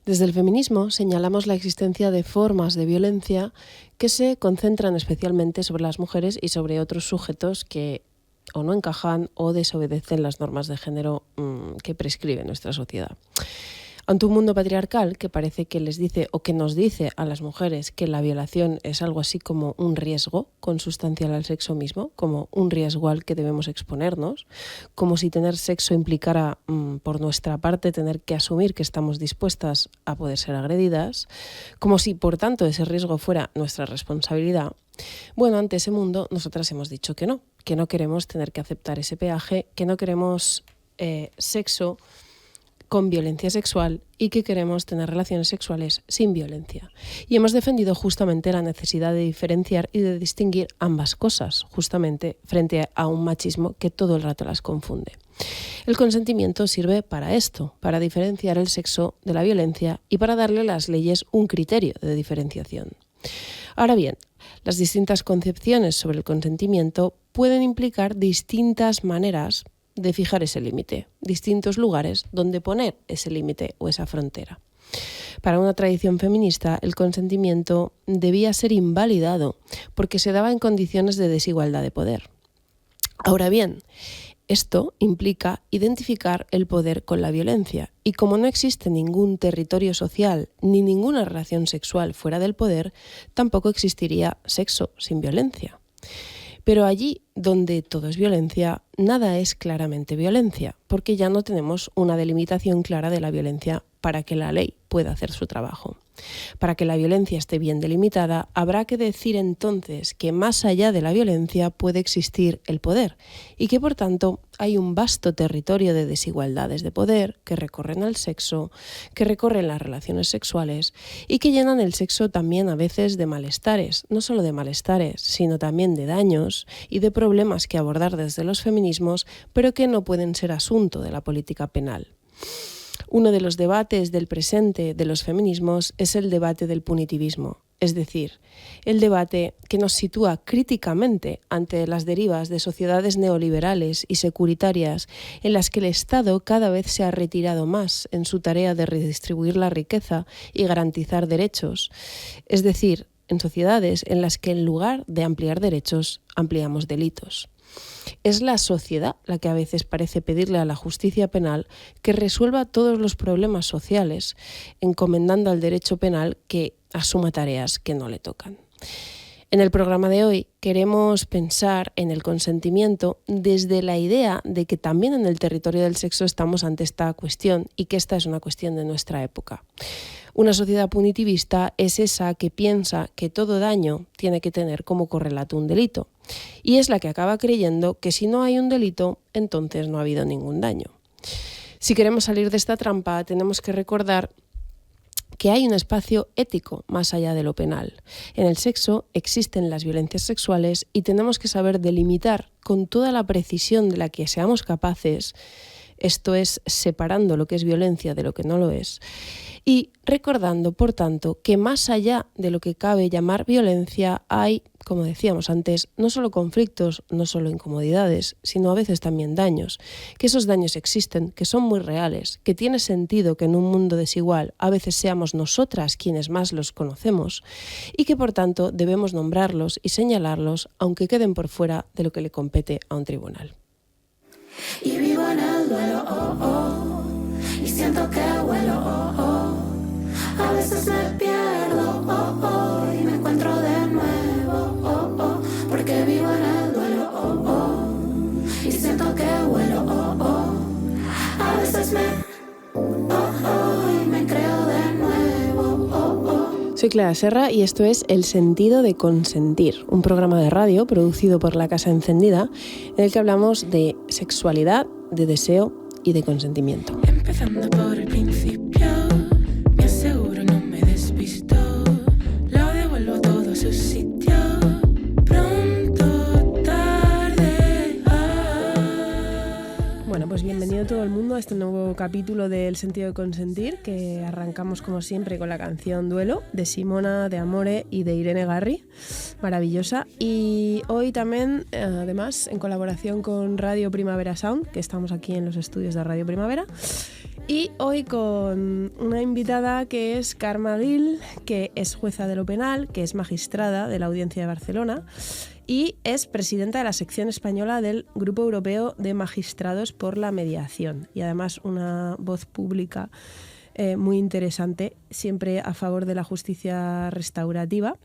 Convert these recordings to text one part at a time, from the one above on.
Desde el feminismo señalamos la existencia de formas de violencia que se concentran especialmente sobre las mujeres y sobre otros sujetos que o no encajan o desobedecen las normas de género que prescribe nuestra sociedad. Ante un mundo patriarcal que parece que les dice o que nos dice a las mujeres que la violación es algo así como un riesgo consustancial al sexo mismo, como un riesgo al que debemos exponernos, como si tener sexo implicara por nuestra parte tener que asumir que estamos dispuestas a poder ser agredidas, como si por tanto ese riesgo fuera nuestra responsabilidad. Bueno, ante ese mundo nosotras hemos dicho que no queremos tener que aceptar ese peaje, que no queremos sexo con violencia sexual y que queremos tener relaciones sexuales sin violencia. Y hemos defendido justamente la necesidad de diferenciar y de distinguir ambas cosas, justamente frente a un machismo que todo el rato las confunde. El consentimiento sirve para esto, para diferenciar el sexo de la violencia y para darle a las leyes un criterio de diferenciación. Ahora bien, las distintas concepciones sobre el consentimiento pueden implicar distintas maneras de fijar ese límite, distintos lugares donde poner ese límite o esa frontera. Para una tradición feminista, el consentimiento debía ser invalidado porque se daba en condiciones de desigualdad de poder. Ahora bien, esto implica identificar el poder con la violencia y como no existe ningún territorio social ni ninguna relación sexual fuera del poder, tampoco existiría sexo sin violencia. Pero allí donde todo es violencia, nada es claramente violencia, porque ya no tenemos una delimitación clara de la violencia para que la ley pueda hacer su trabajo. Para que la violencia esté bien delimitada, habrá que decir entonces que más allá de la violencia puede existir el poder y que por tanto hay un vasto territorio de desigualdades de poder que recorren al sexo, que recorren las relaciones sexuales y que llenan el sexo también a veces de malestares, no solo de malestares, sino también de daños y de problemas que abordar desde los feminismos, pero que no pueden ser asunto de la política penal. Uno de los debates del presente de los feminismos es el debate del punitivismo, es decir, el debate que nos sitúa críticamente ante las derivas de sociedades neoliberales y securitarias en las que el Estado cada vez se ha retirado más en su tarea de redistribuir la riqueza y garantizar derechos, es decir, en sociedades en las que en lugar de ampliar derechos, ampliamos delitos. Es la sociedad la que a veces parece pedirle a la justicia penal que resuelva todos los problemas sociales, encomendando al derecho penal que asuma tareas que no le tocan. En el programa de hoy queremos pensar en el consentimiento desde la idea de que también en el territorio del sexo estamos ante esta cuestión y que esta es una cuestión de nuestra época. Una sociedad punitivista es esa que piensa que todo daño tiene que tener como correlato un delito y es la que acaba creyendo que si no hay un delito, entonces no ha habido ningún daño. Si queremos salir de esta trampa, tenemos que recordar que hay un espacio ético más allá de lo penal. En el sexo existen las violencias sexuales y tenemos que saber delimitar con toda la precisión de la que seamos capaces, esto es, separando lo que es violencia de lo que no lo es, y recordando, por tanto, que más allá de lo que cabe llamar violencia hay, como decíamos antes, no solo conflictos, no solo incomodidades, sino a veces también daños, que esos daños existen, que son muy reales, que tiene sentido que en un mundo desigual a veces seamos nosotras quienes más los conocemos y que por tanto debemos nombrarlos y señalarlos aunque queden por fuera de lo que le compete a un tribunal. Y vivo en el duelo, oh, oh, y siento que vuelo, oh, oh, a veces me pierdo, oh, oh, y me encuentro de nuevo, oh, oh, porque vivo en el duelo, oh, oh, y siento que vuelo, oh, oh, a veces me, oh, oh, y me creo de nuevo, oh, oh. Soy Clara Serra y esto es El sentido de consentir, un programa de radio producido por La Casa Encendida en el que hablamos de sexualidad, de deseo y de consentimiento. Empezando por el principio, me aseguro no me despisto, lo devuelvo todo a su sitio, pronto, tarde. Bueno, pues bienvenido todo el mundo a este nuevo capítulo de El sentido de consentir, que arrancamos como siempre con la canción Duelo de Simona, de Amore y de Irene Garri, maravillosa. Y hoy también, además, en colaboración con Radio Primavera Sound, que estamos aquí en los estudios de Radio Primavera, Y hoy con una invitada que es Carme Gil, que es jueza de lo penal, que es magistrada de la Audiencia de Barcelona y es presidenta de la sección española del Grupo Europeo de Magistrados por la Mediación. Y además una voz pública muy interesante, siempre a favor de la justicia restaurativa.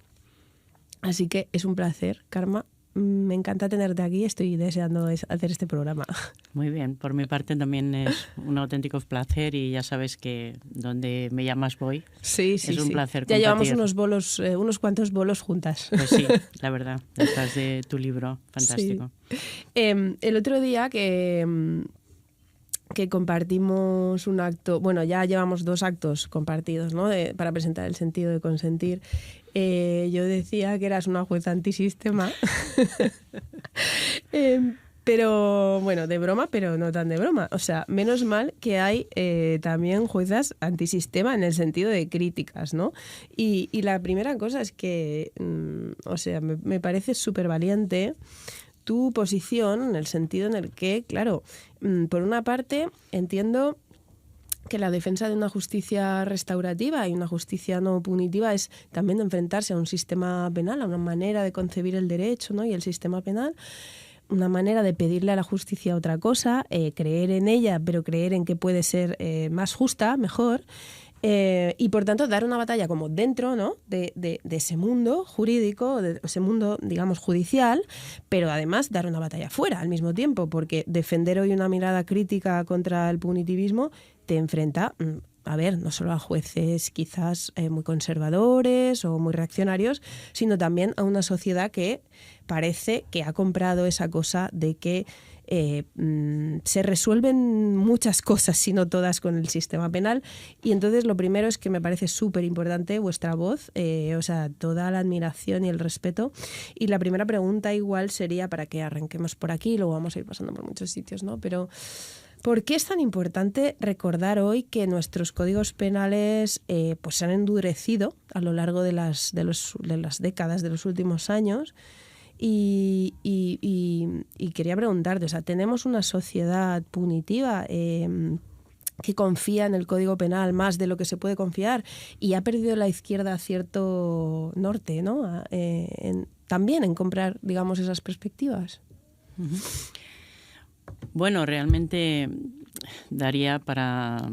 Así que es un placer, Carme. Me encanta tenerte aquí, estoy deseando hacer este programa. Muy bien, por mi parte también es un auténtico placer y ya sabes que donde me llamas voy. Sí, es un placer ya compartir. llevamos unos cuantos bolos juntas. Pues sí, la verdad, detrás de tu libro, fantástico. Sí. El otro día que compartimos un acto, bueno, ya llevamos 2 actos compartidos, ¿no? Para presentar el sentido de consentir. Yo decía que eras una jueza antisistema, pero bueno, de broma, pero no tan de broma. O sea, menos mal que hay también juezas antisistema en el sentido de críticas, ¿no? Y la primera cosa es que, o sea, me parece súper valiente tu posición en el sentido en el que, claro, por una parte entiendo que la defensa de una justicia restaurativa y una justicia no punitiva es también enfrentarse a un sistema penal, a una manera de concebir el derecho, ¿no? Y el sistema penal, una manera de pedirle a la justicia otra cosa, creer en ella, pero creer en que puede ser más justa, mejor. Y por tanto dar una batalla como dentro, ¿no? de ese mundo jurídico, de ese mundo, digamos, judicial, pero además dar una batalla fuera al mismo tiempo, porque defender hoy una mirada crítica contra el punitivismo te enfrenta, a ver, no solo a jueces quizás muy conservadores o muy reaccionarios, sino también a una sociedad que parece que ha comprado esa cosa de que se resuelven muchas cosas, si no todas, con el sistema penal. Y entonces lo primero es que me parece súper importante vuestra voz, o sea, toda la admiración y el respeto. Y la primera pregunta igual sería, para que arranquemos por aquí, luego vamos a ir pasando por muchos sitios, ¿no? Pero ¿por qué es tan importante recordar hoy que nuestros códigos penales pues se han endurecido a lo largo de las décadas de los últimos años? Y quería preguntarte, o sea, ¿tenemos una sociedad punitiva que confía en el Código Penal más de lo que se puede confiar y ha perdido la izquierda cierto norte, ¿no? También en comprar, digamos, esas perspectivas? Uh-huh. Bueno, realmente daría para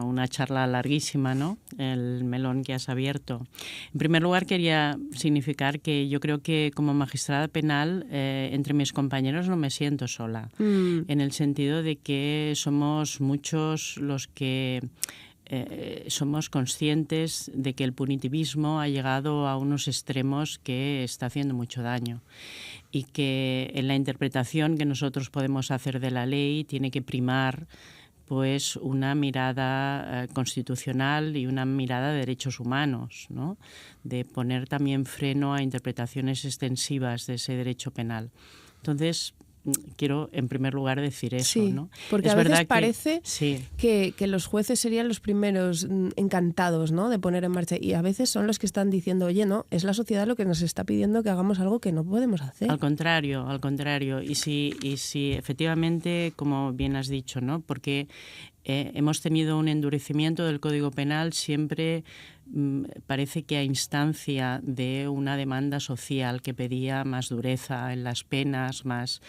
una charla larguísima, ¿no? El melón que has abierto. En primer lugar, quería significar que yo creo que como magistrada penal, entre mis compañeros no me siento sola, en el sentido de que somos muchos los que somos conscientes de que el punitivismo ha llegado a unos extremos que está haciendo mucho daño y que en la interpretación que nosotros podemos hacer de la ley tiene que primar pues una mirada constitucional y una mirada de derechos humanos, ¿no? De poner también freno a interpretaciones extensivas de ese derecho penal. Entonces, quiero en primer lugar decir eso, sí, ¿no? Porque es a veces verdad parece sí. que los jueces serían los primeros encantados, ¿no? De poner en marcha, y a veces son los que están diciendo, oye, no, es la sociedad lo que nos está pidiendo que hagamos algo que no podemos hacer. Al contrario. Y si efectivamente, como bien has dicho, ¿no? Porque hemos tenido un endurecimiento del Código Penal siempre parece que a instancia de una demanda social que pedía más dureza en las penas, más...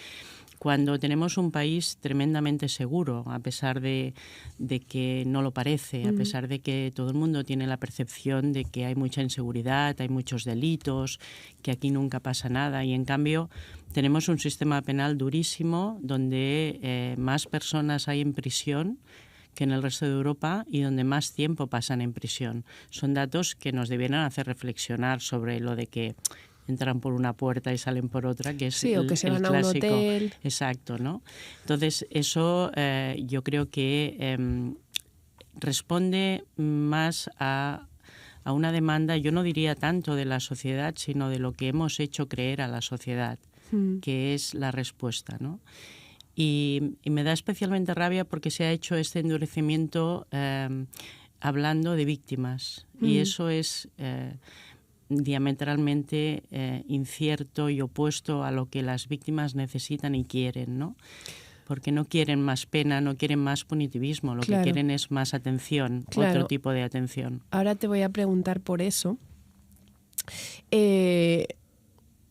Cuando tenemos un país tremendamente seguro, a pesar de que no lo parece, a pesar de que todo el mundo tiene la percepción de que hay mucha inseguridad, hay muchos delitos, que aquí nunca pasa nada, y en cambio tenemos un sistema penal durísimo donde más personas hay en prisión que en el resto de Europa y donde más tiempo pasan en prisión. Son datos que nos debieran hacer reflexionar sobre lo de que entran por una puerta y salen por otra, que es o que se van clásico. A un hotel. Exacto, ¿no? Entonces, eso yo creo que responde más a una demanda, yo no diría tanto de la sociedad, sino de lo que hemos hecho creer a la sociedad, que es la respuesta, ¿no? Y me da especialmente rabia porque se ha hecho este endurecimiento hablando de víctimas, y eso es diametralmente incierto y opuesto a lo que las víctimas necesitan y quieren, ¿no? porque no quieren más pena, no quieren más punitivismo, lo Claro. que quieren es más atención, Claro. otro tipo de atención. Ahora te voy a preguntar por eso.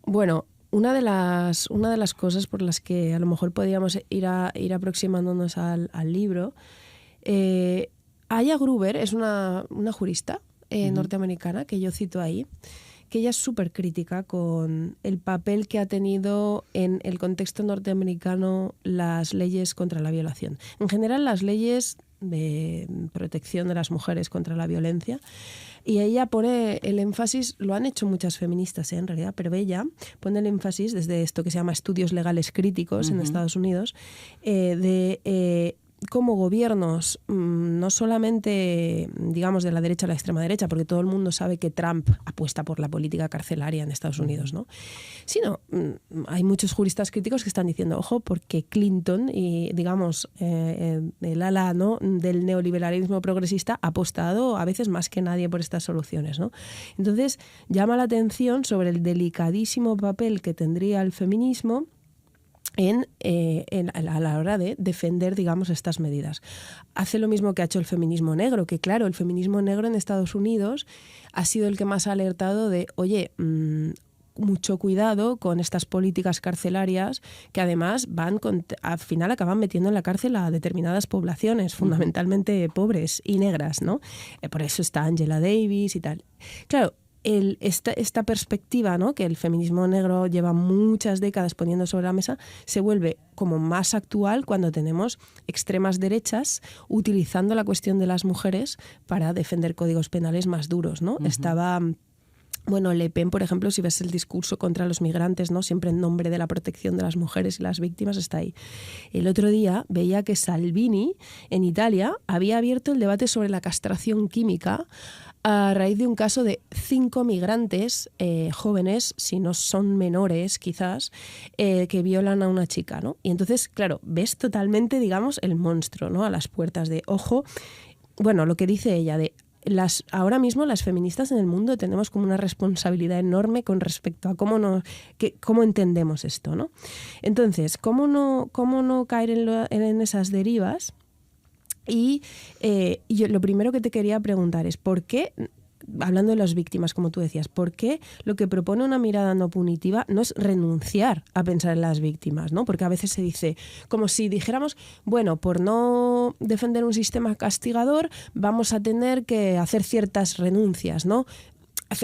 Bueno, una de las cosas por las que a lo mejor podríamos ir aproximándonos al libro, Aya Gruber es una jurista norteamericana que yo cito ahí, que ella es súper crítica con el papel que ha tenido en el contexto norteamericano las leyes contra la violación. En general, las leyes de protección de las mujeres contra la violencia. Y ella pone el énfasis, lo han hecho muchas feministas en realidad, pero ella pone el énfasis desde esto que se llama estudios legales críticos en Estados Unidos, de cómo gobiernos, no solamente, digamos, de la derecha a la extrema derecha, porque todo el mundo sabe que Trump apuesta por la política carcelaria en Estados Unidos, ¿no? Sino, hay muchos juristas críticos que están diciendo, ojo, porque Clinton y, digamos, el ala, ¿no?, del neoliberalismo progresista ha apostado a veces más que nadie por estas soluciones, ¿no? Entonces, llama la atención sobre el delicadísimo papel que tendría el feminismo a la hora de defender, digamos, estas medidas. Hace lo mismo que ha hecho el feminismo negro, que claro, el feminismo negro en Estados Unidos ha sido el que más ha alertado de, oye, mucho cuidado con estas políticas carcelarias que además al final acaban metiendo en la cárcel a determinadas poblaciones, fundamentalmente pobres y negras, ¿no? Por eso está Angela Davis y tal. Claro, esta perspectiva, ¿no?, que el feminismo negro lleva muchas décadas poniendo sobre la mesa, se vuelve como más actual cuando tenemos extremas derechas utilizando la cuestión de las mujeres para defender códigos penales más duros, ¿no? Estaba... Bueno, Le Pen, por ejemplo, si ves el discurso contra los migrantes, ¿no?, siempre en nombre de la protección de las mujeres y las víctimas, está ahí. El otro día veía que Salvini, en Italia, había abierto el debate sobre la castración química a raíz de un caso de 5 migrantes jóvenes, si no son menores quizás, que violan a una chica, ¿no? Y entonces, claro, ves totalmente, digamos, el monstruo, ¿no?, a las puertas de, ojo, bueno, lo que dice ella de... ahora mismo las feministas en el mundo tenemos como una responsabilidad enorme con respecto a cómo entendemos esto, ¿no? Entonces, ¿cómo no caer en esas derivas? Y yo lo primero que te quería preguntar es ¿por qué, hablando de las víctimas, como tú decías, por qué lo que propone una mirada no punitiva no es renunciar a pensar en las víctimas, ¿no? Porque a veces se dice, como si dijéramos, bueno, por no defender un sistema castigador vamos a tener que hacer ciertas renuncias, ¿no?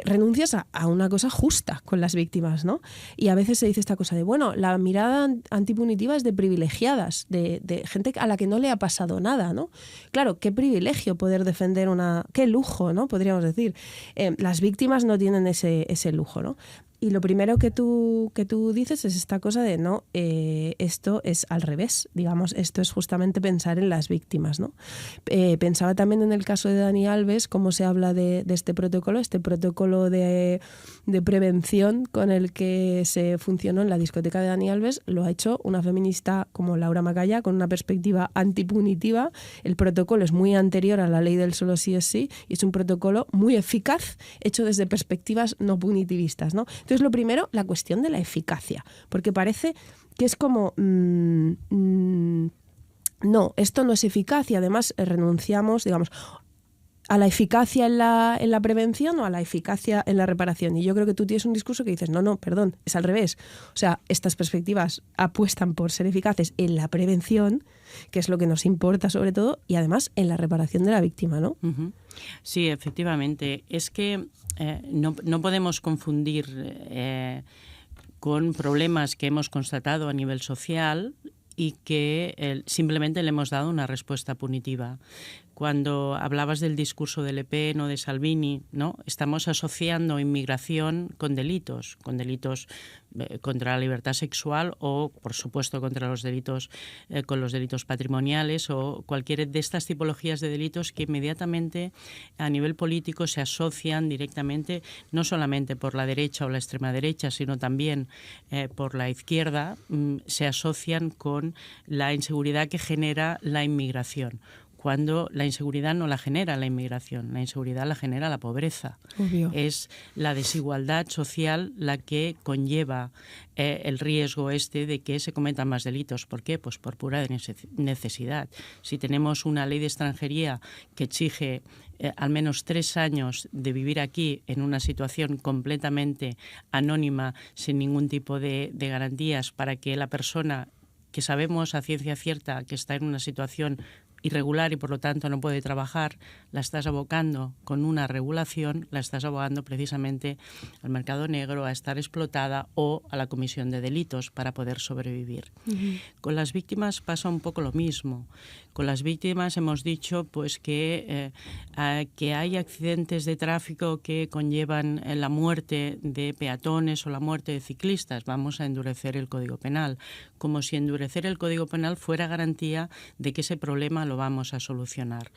Renuncias a una cosa justa con las víctimas, ¿no? Y a veces se dice esta cosa de, bueno, la mirada antipunitiva es de privilegiadas, de gente a la que no le ha pasado nada, ¿no? Claro, qué privilegio poder defender qué lujo, ¿no?, podríamos decir. Las víctimas no tienen ese lujo, ¿no? Y lo primero que tú dices es esta cosa de no, esto es al revés, digamos, esto es justamente pensar en las víctimas, ¿no? Pensaba también en el caso de Dani Alves, cómo se habla de este protocolo de prevención con el que se funcionó en la discoteca de Dani Alves, lo ha hecho una feminista como Laura Macaya, con una perspectiva antipunitiva. El protocolo es muy anterior a la ley del solo sí es sí, y es un protocolo muy eficaz, hecho desde perspectivas no punitivistas, ¿no? Entonces, lo primero, la cuestión de la eficacia, porque parece que es como, no, esto no es eficaz y además renunciamos, digamos, a la eficacia en la prevención o a la eficacia en la reparación. Y yo creo que tú tienes un discurso que dices, no, perdón, es al revés. O sea, estas perspectivas apuestan por ser eficaces en la prevención, que es lo que nos importa sobre todo, y además en la reparación de la víctima, ¿no? Sí, efectivamente. Es que no podemos confundir con problemas que hemos constatado a nivel social y que simplemente le hemos dado una respuesta punitiva. Cuando hablabas del discurso de Le Pen o de Salvini, ¿no?, estamos asociando inmigración con delitos contra la libertad sexual o, por supuesto, contra los delitos con los delitos patrimoniales o cualquier de estas tipologías de delitos que inmediatamente a nivel político se asocian directamente, no solamente por la derecha o la extrema derecha, sino también por la izquierda, se asocian con la inseguridad que genera la inmigración. cuando la inseguridad no la genera la inmigración, la inseguridad la genera la pobreza. Obvio. Es la desigualdad social la que conlleva el riesgo de que se cometan más delitos. ¿Por qué? Pues por pura necesidad. Si tenemos una ley de extranjería que exige al menos 3 años de vivir aquí en una situación completamente anónima, sin ningún tipo de garantías, para que la persona que sabemos a ciencia cierta que está en una situación irregular y por lo tanto no puede trabajar, la estás abocando con una regulación, la estás abocando precisamente al mercado negro, a estar explotada o a la comisión de delitos para poder sobrevivir. Con las víctimas pasa un poco lo mismo. Con las víctimas hemos dicho pues que hay accidentes de tráfico que conllevan la muerte de peatones o la muerte de ciclistas. Vamos a endurecer el Código Penal, como si endurecer el Código Penal fuera garantía de que ese problema lo vamos a solucionar.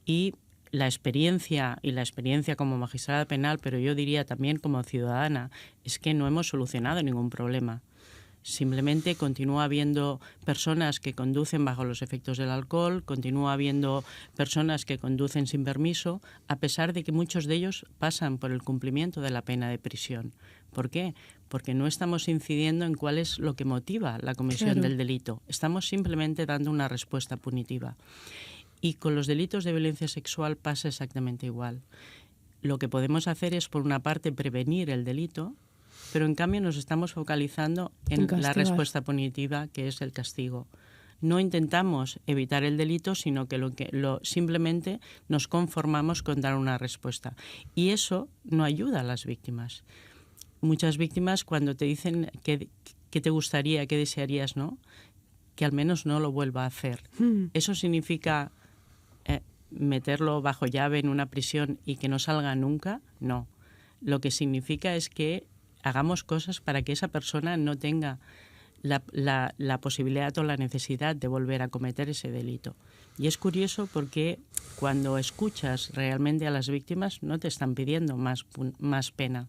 Y la experiencia como magistrada penal, pero yo diría también como ciudadana, es que no hemos solucionado ningún problema. Simplemente continúa habiendo personas que conducen bajo los efectos del alcohol, continúa habiendo personas que conducen sin permiso, a pesar de que muchos de ellos pasan por el cumplimiento de la pena de prisión. ¿Por qué? Porque no estamos incidiendo en cuál es lo que motiva la comisión del delito. Estamos simplemente dando una respuesta punitiva. Y con los delitos de violencia sexual pasa exactamente igual. Lo que podemos hacer es, por una parte, prevenir el delito, pero en cambio nos estamos focalizando en la respuesta punitiva, que es el castigo. No intentamos evitar el delito, sino que simplemente nos conformamos con dar una respuesta. Y eso no ayuda a las víctimas. Muchas víctimas, cuando te dicen que te gustaría, que desearías, ¿no?, que al menos no lo vuelva a hacer. ¿Eso significa meterlo bajo llave en una prisión y que no salga nunca? No. Lo que significa es que hagamos cosas para que esa persona no tenga la posibilidad o la necesidad de volver a cometer ese delito. Y es curioso porque cuando escuchas realmente a las víctimas no te están pidiendo más pena.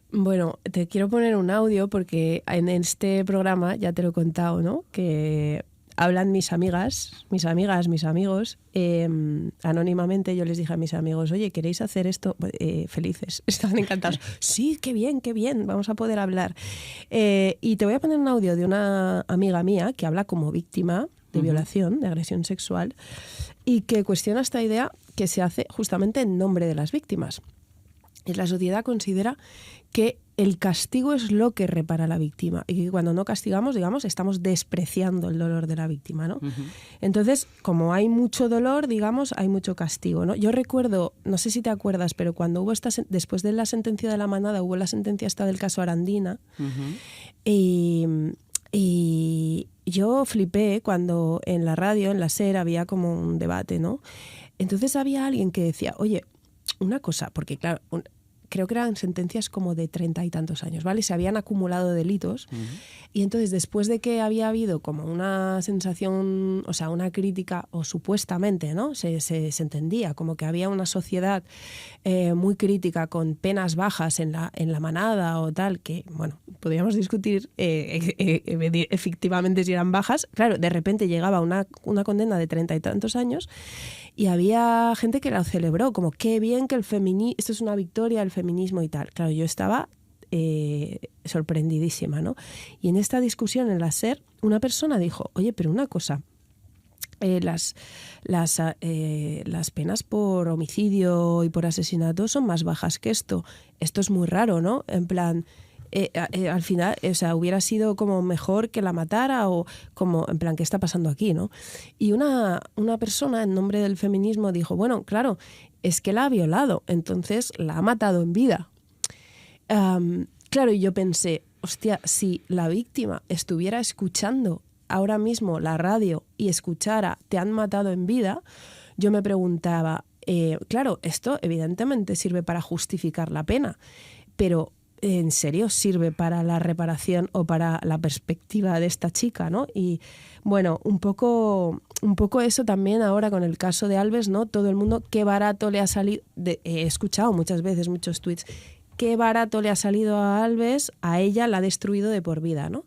Bueno, te quiero poner un audio porque en este programa, ya te lo he contado, ¿no?, que hablan mis amigas, mis amigos, anónimamente. Yo les dije a mis amigos, oye, ¿queréis hacer esto? Felices, estaban encantados. Sí, qué bien, vamos a poder hablar. Y te voy a poner un audio de una amiga mía que habla como víctima de violación, de agresión sexual, y que cuestiona esta idea que se hace justamente en nombre de las víctimas. La sociedad considera que el castigo es lo que repara a la víctima y que cuando no castigamos, digamos, estamos despreciando el dolor de la víctima, ¿no? Entonces, como hay mucho dolor, digamos, hay mucho castigo, ¿no? Yo recuerdo, no sé si te acuerdas, pero cuando hubo después de la sentencia de la manada, hubo la sentencia esta del caso Arandina, y yo flipé cuando en la radio, en la SER, había como un debate, ¿no? Entonces había alguien que decía, oye, una cosa, porque claro, creo que eran sentencias como de 30 y tantos años, ¿vale? Se habían acumulado delitos y entonces después de que había habido como una sensación, o sea, una crítica, o supuestamente, ¿no?, se entendía como que había una sociedad muy crítica con penas bajas en la manada o tal, que, bueno, podríamos discutir efectivamente si eran bajas. Claro, de repente llegaba una condena de 30 y tantos años y había gente que la celebró, como qué bien que esto es una victoria del feminismo y tal. Claro, yo estaba sorprendidísima, ¿no? Y en esta discusión en la SER, una persona dijo, oye, pero una cosa, las penas por homicidio y por asesinato son más bajas que esto. Esto es muy raro, ¿no? En plan, al final, o sea, hubiera sido como mejor que la matara, o como, en plan, ¿qué está pasando aquí, no? Y una persona en nombre del feminismo dijo, bueno, claro, es que la ha violado, entonces la ha matado en vida. Claro, y yo pensé, hostia, si la víctima estuviera escuchando ahora mismo la radio y escuchara te han matado en vida, yo me preguntaba, claro, esto evidentemente sirve para justificar la pena, pero ¿en serio sirve para la reparación o para la perspectiva de esta chica, ¿no? Y bueno, un poco eso también ahora con el caso de Alves, ¿no? Todo el mundo, qué barato le ha salido, he escuchado muchas veces muchos tweets, qué barato le ha salido a Alves, a ella la ha destruido de por vida, ¿no?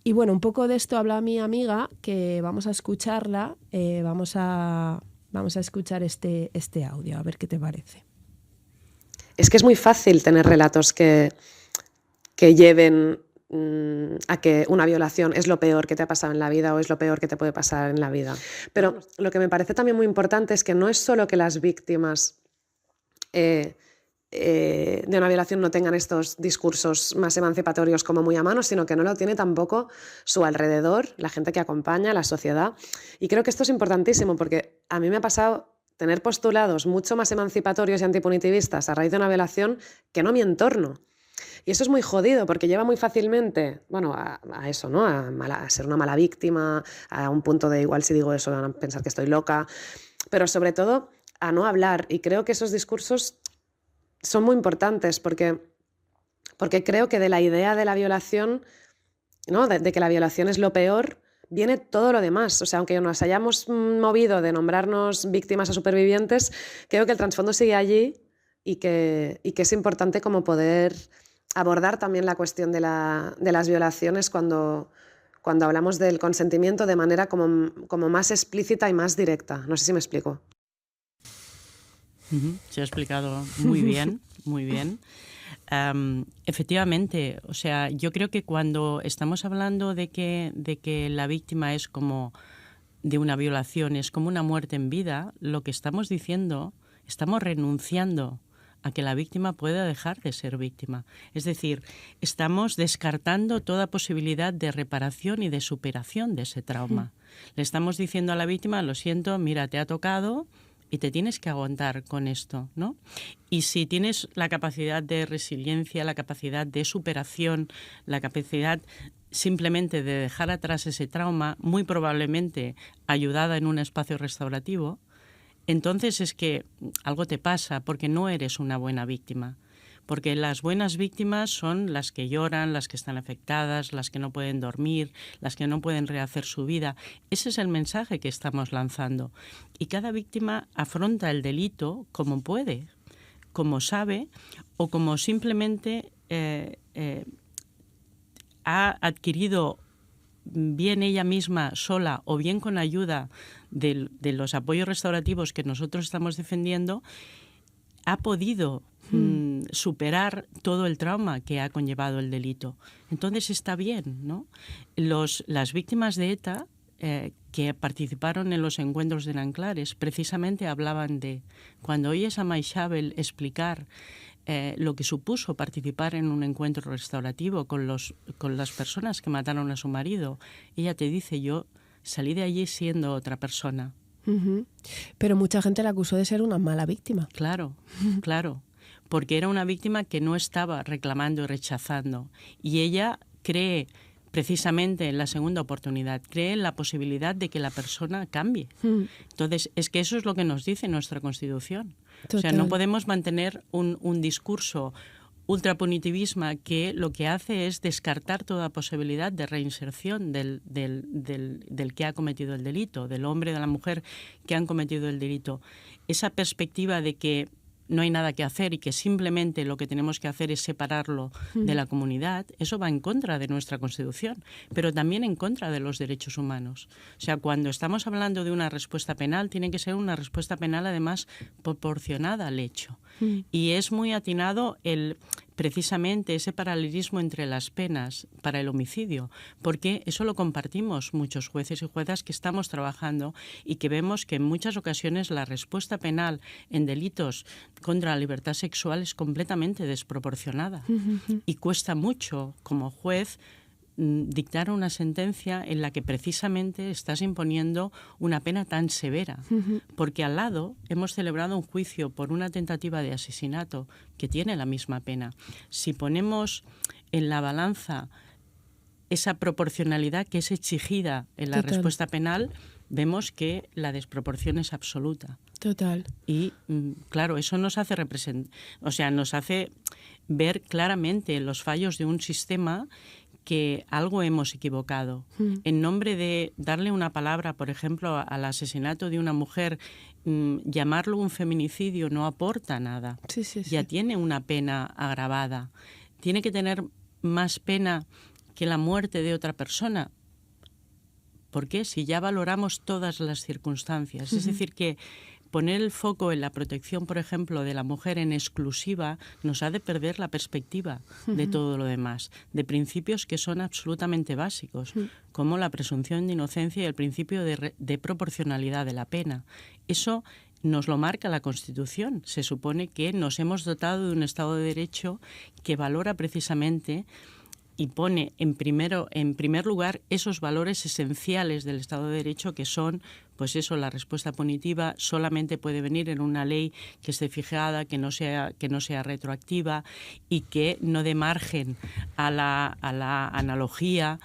Y bueno, un poco de esto habla mi amiga, que vamos a escucharla, vamos a Vamos a escuchar este audio, a ver qué te parece. Es que es muy fácil tener relatos que lleven a que una violación es lo peor que te ha pasado en la vida o es lo peor que te puede pasar en la vida. Pero lo que me parece también muy importante es que no es solo que las víctimas de una violación no tengan estos discursos más emancipatorios como muy a mano, sino que no lo tiene tampoco su alrededor, la gente que acompaña, la sociedad. Y creo que esto es importantísimo porque a mí me ha pasado tener postulados mucho más emancipatorios y antipunitivistas a raíz de una violación que no mi entorno. Y eso es muy jodido porque lleva muy fácilmente, bueno, a eso, ¿no? A ser una mala víctima, a un punto de igual si digo eso van a pensar que estoy loca, pero sobre todo a no hablar. Y creo que esos discursos son muy importantes porque creo que de la idea de la violación, ¿no? de que la violación es lo peor, viene todo lo demás. O sea, aunque nos hayamos movido de nombrarnos víctimas a supervivientes, creo que el trasfondo sigue allí y que es importante como poder abordar también la cuestión de las violaciones cuando hablamos del consentimiento de manera como más explícita y más directa. No sé si me explico. Se ha explicado muy bien, muy bien. Efectivamente, o sea, yo creo que cuando estamos hablando de que la víctima es como de una violación, es como una muerte en vida, lo que estamos diciendo, estamos renunciando a que la víctima pueda dejar de ser víctima. Es decir, estamos descartando toda posibilidad de reparación y de superación de ese trauma. Le estamos diciendo a la víctima, lo siento, mira, te ha tocado y te tienes que aguantar con esto, ¿no? Y si tienes la capacidad de resiliencia, la capacidad de superación, la capacidad simplemente de dejar atrás ese trauma, muy probablemente ayudada en un espacio restaurativo, entonces es que algo te pasa porque no eres una buena víctima. Porque las buenas víctimas son las que lloran, las que están afectadas, las que no pueden dormir, las que no pueden rehacer su vida. Ese es el mensaje que estamos lanzando. Y cada víctima afronta el delito como puede, como sabe o como simplemente ha adquirido bien ella misma sola o bien con ayuda de los apoyos restaurativos que nosotros estamos defendiendo, ha podido superar todo el trauma que ha conllevado el delito. Entonces está bien, ¿no? Las víctimas de ETA que participaron en los encuentros de Nanclares precisamente hablaban de, cuando oyes a Maixabel explicar lo que supuso participar en un encuentro restaurativo con las personas que mataron a su marido, ella te dice, yo salí de allí siendo otra persona. Pero mucha gente la acusó de ser una mala víctima. Claro, claro, porque era una víctima que no estaba reclamando y rechazando. Y ella cree precisamente en la segunda oportunidad, cree en la posibilidad de que la persona cambie. Entonces, es que eso es lo que nos dice nuestra Constitución. Total. O sea, no podemos mantener un discurso ultrapunitivismo que lo que hace es descartar toda posibilidad de reinserción del que ha cometido el delito, del hombre, de la mujer que han cometido el delito. Esa perspectiva de que no hay nada que hacer y que simplemente lo que tenemos que hacer es separarlo de la comunidad, eso va en contra de nuestra Constitución, pero también en contra de los derechos humanos. O sea, cuando estamos hablando de una respuesta penal, tiene que ser una respuesta penal además proporcionada al hecho. Y es muy atinado precisamente ese paralelismo entre las penas para el homicidio, porque eso lo compartimos muchos jueces y juezas que estamos trabajando y que vemos que en muchas ocasiones la respuesta penal en delitos contra la libertad sexual es completamente desproporcionada y cuesta mucho como juez dictar una sentencia en la que precisamente estás imponiendo una pena tan severa, porque al lado hemos celebrado un juicio por una tentativa de asesinato que tiene la misma pena. Si ponemos en la balanza esa proporcionalidad que es exigida en la respuesta penal, vemos que la desproporción es absoluta. Total. Y claro, eso nos hace nos hace ver claramente los fallos de un sistema que algo hemos equivocado. En nombre de darle una palabra, por ejemplo, al asesinato de una mujer, llamarlo un feminicidio no aporta nada. Sí. Ya tiene una pena agravada. Tiene que tener más pena que la muerte de otra persona. ¿Por qué? Si ya valoramos todas las circunstancias. Es decir, que poner el foco en la protección, por ejemplo, de la mujer en exclusiva nos ha de perder la perspectiva de todo lo demás, de principios que son absolutamente básicos, como la presunción de inocencia y el principio de proporcionalidad de la pena. Eso nos lo marca la Constitución. Se supone que nos hemos dotado de un Estado de Derecho que valora precisamente y pone en primer lugar esos valores esenciales del Estado de Derecho, que son, pues eso, la respuesta punitiva solamente puede venir en una ley que esté fijada, que no sea retroactiva y que no dé margen a la analogía.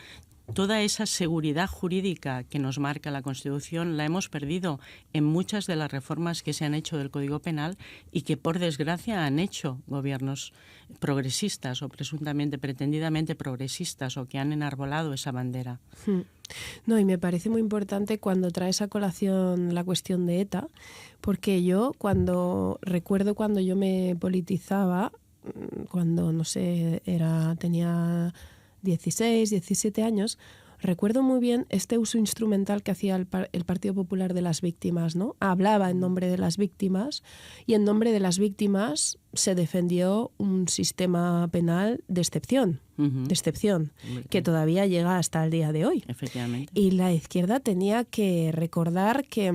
Toda esa seguridad jurídica que nos marca la Constitución la hemos perdido en muchas de las reformas que se han hecho del Código Penal y que, por desgracia, han hecho gobiernos progresistas o presuntamente, pretendidamente progresistas, o que han enarbolado esa bandera. No, y me parece muy importante cuando traes a colación la cuestión de ETA, porque yo recuerdo cuando yo me politizaba, cuando, no sé, tenía 16, 17 años, recuerdo muy bien este uso instrumental que hacía el Partido Popular de las víctimas, ¿no? Hablaba en nombre de las víctimas y en nombre de las víctimas se defendió un sistema penal de excepción, que todavía llega hasta el día de hoy. Efectivamente. Y la izquierda tenía que recordar que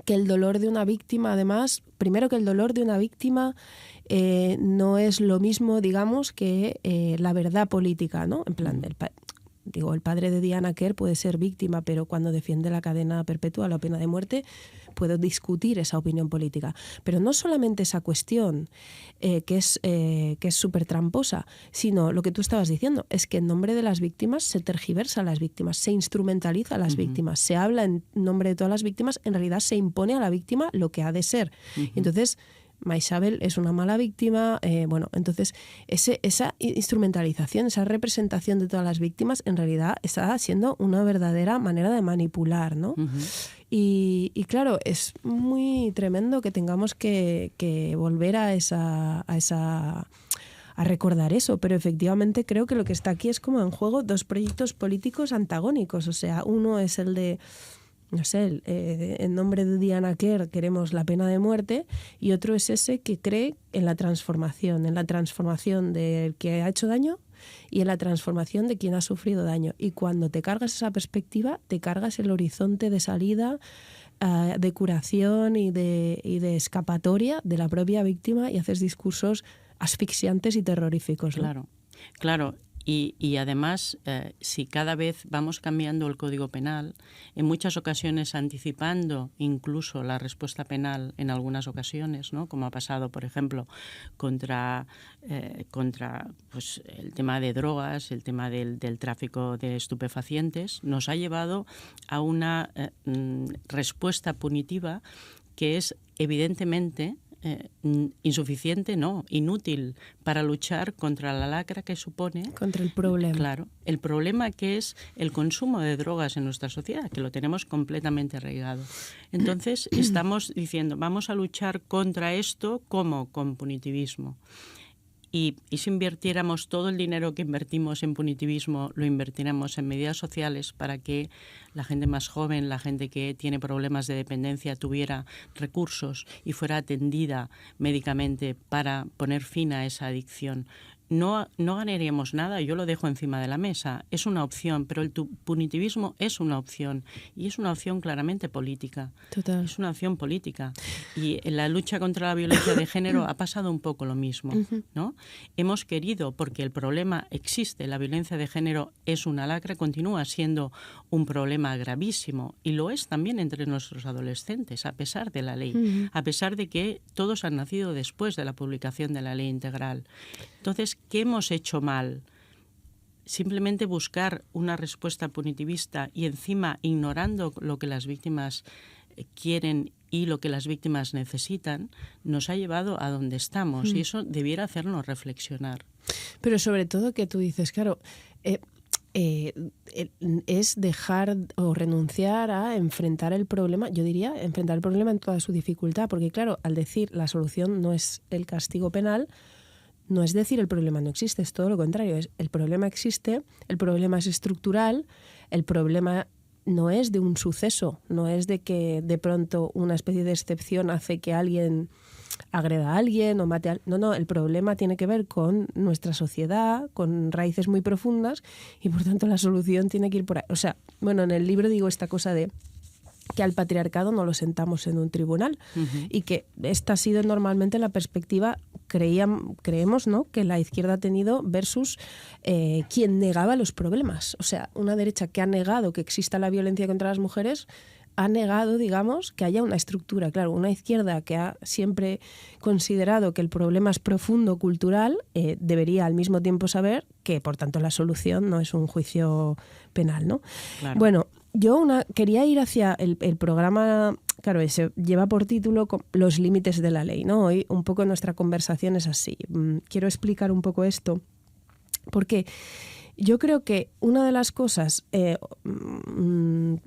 el dolor de una víctima, además, primero que el dolor de una víctima no es lo mismo, digamos, que la verdad política, ¿no? En plan, el padre de Diana Quer puede ser víctima, pero cuando defiende la cadena perpetua, la pena de muerte, puedo discutir esa opinión política. Pero no solamente esa cuestión, que es súper tramposa, sino lo que tú estabas diciendo, es que en nombre de las víctimas se tergiversa a las víctimas, se instrumentaliza a las víctimas, se habla en nombre de todas las víctimas, en realidad se impone a la víctima lo que ha de ser. Entonces, Maisabel es una mala víctima, entonces esa instrumentalización, esa representación de todas las víctimas en realidad está siendo una verdadera manera de manipular, ¿no? Y claro, es muy tremendo que tengamos que volver a recordar eso, pero efectivamente creo que lo que está aquí es como en juego dos proyectos políticos antagónicos, o sea, uno es el de, no sé, en nombre de Diana Quer queremos la pena de muerte, y otro es ese que cree en la transformación del que ha hecho daño y en la transformación de quien ha sufrido daño. Y cuando te cargas esa perspectiva, te cargas el horizonte de salida, de curación y de escapatoria de la propia víctima, y haces discursos asfixiantes y terroríficos, ¿no? Claro. Y además, si cada vez vamos cambiando el Código Penal, en muchas ocasiones anticipando incluso la respuesta penal en algunas ocasiones, ¿no? Como ha pasado, por ejemplo, contra pues, el tema de drogas, el tema del tráfico de estupefacientes, nos ha llevado a una respuesta punitiva que es evidentemente insuficiente, no, inútil para luchar contra la lacra que supone. Contra el problema. Claro, el problema que es el consumo de drogas en nuestra sociedad, que lo tenemos completamente arraigado. Entonces estamos diciendo, vamos a luchar contra esto como con punitivismo. Y si invirtiéramos todo el dinero que invertimos en punitivismo, lo invertiremos en medidas sociales para que la gente más joven, la gente que tiene problemas de dependencia, tuviera recursos y fuera atendida médicamente para poner fin a esa adicción. No ganaríamos nada, yo lo dejo encima de la mesa. Es una opción, pero el punitivismo es una opción, y es una opción claramente política. Total. Es una opción política. Y en la lucha contra la violencia de género ha pasado un poco lo mismo, ¿no? Hemos querido, porque el problema existe, la violencia de género es una lacra, continúa siendo un problema gravísimo, y lo es también entre nuestros adolescentes, a pesar de la ley, a pesar de que todos han nacido después de la publicación de la ley integral. Entonces, ¿qué hemos hecho mal? Simplemente buscar una respuesta punitivista y encima ignorando lo que las víctimas quieren y lo que las víctimas necesitan, nos ha llevado a donde estamos, y eso debiera hacernos reflexionar. Pero sobre todo que tú dices, claro, es dejar o renunciar a enfrentar el problema, yo diría enfrentar el problema en toda su dificultad, porque claro, al decir la solución no es el castigo penal, no es decir el problema no existe, es todo lo contrario, el problema existe, el problema es estructural, el problema no es de un suceso, no es de que de pronto una especie de excepción hace que alguien agreda a alguien o mate a alguien. No, el problema tiene que ver con nuestra sociedad, con raíces muy profundas, y por tanto la solución tiene que ir por ahí. O sea, bueno, en el libro digo esta cosa de que al patriarcado no lo sentamos en un tribunal, y que esta ha sido normalmente la perspectiva, creemos, ¿no?, que la izquierda ha tenido versus quien negaba los problemas. O sea, una derecha que ha negado que exista la violencia contra las mujeres ha negado, digamos, que haya una estructura. Claro, una izquierda que ha siempre considerado que el problema es profundo, cultural, debería al mismo tiempo saber que, por tanto, la solución no es un juicio penal, ¿no? Claro. Bueno, yo quería ir hacia el programa, claro, se lleva por título Los límites de la ley, ¿no? Hoy un poco nuestra conversación es así. Quiero explicar un poco esto, porque yo creo que una de las cosas en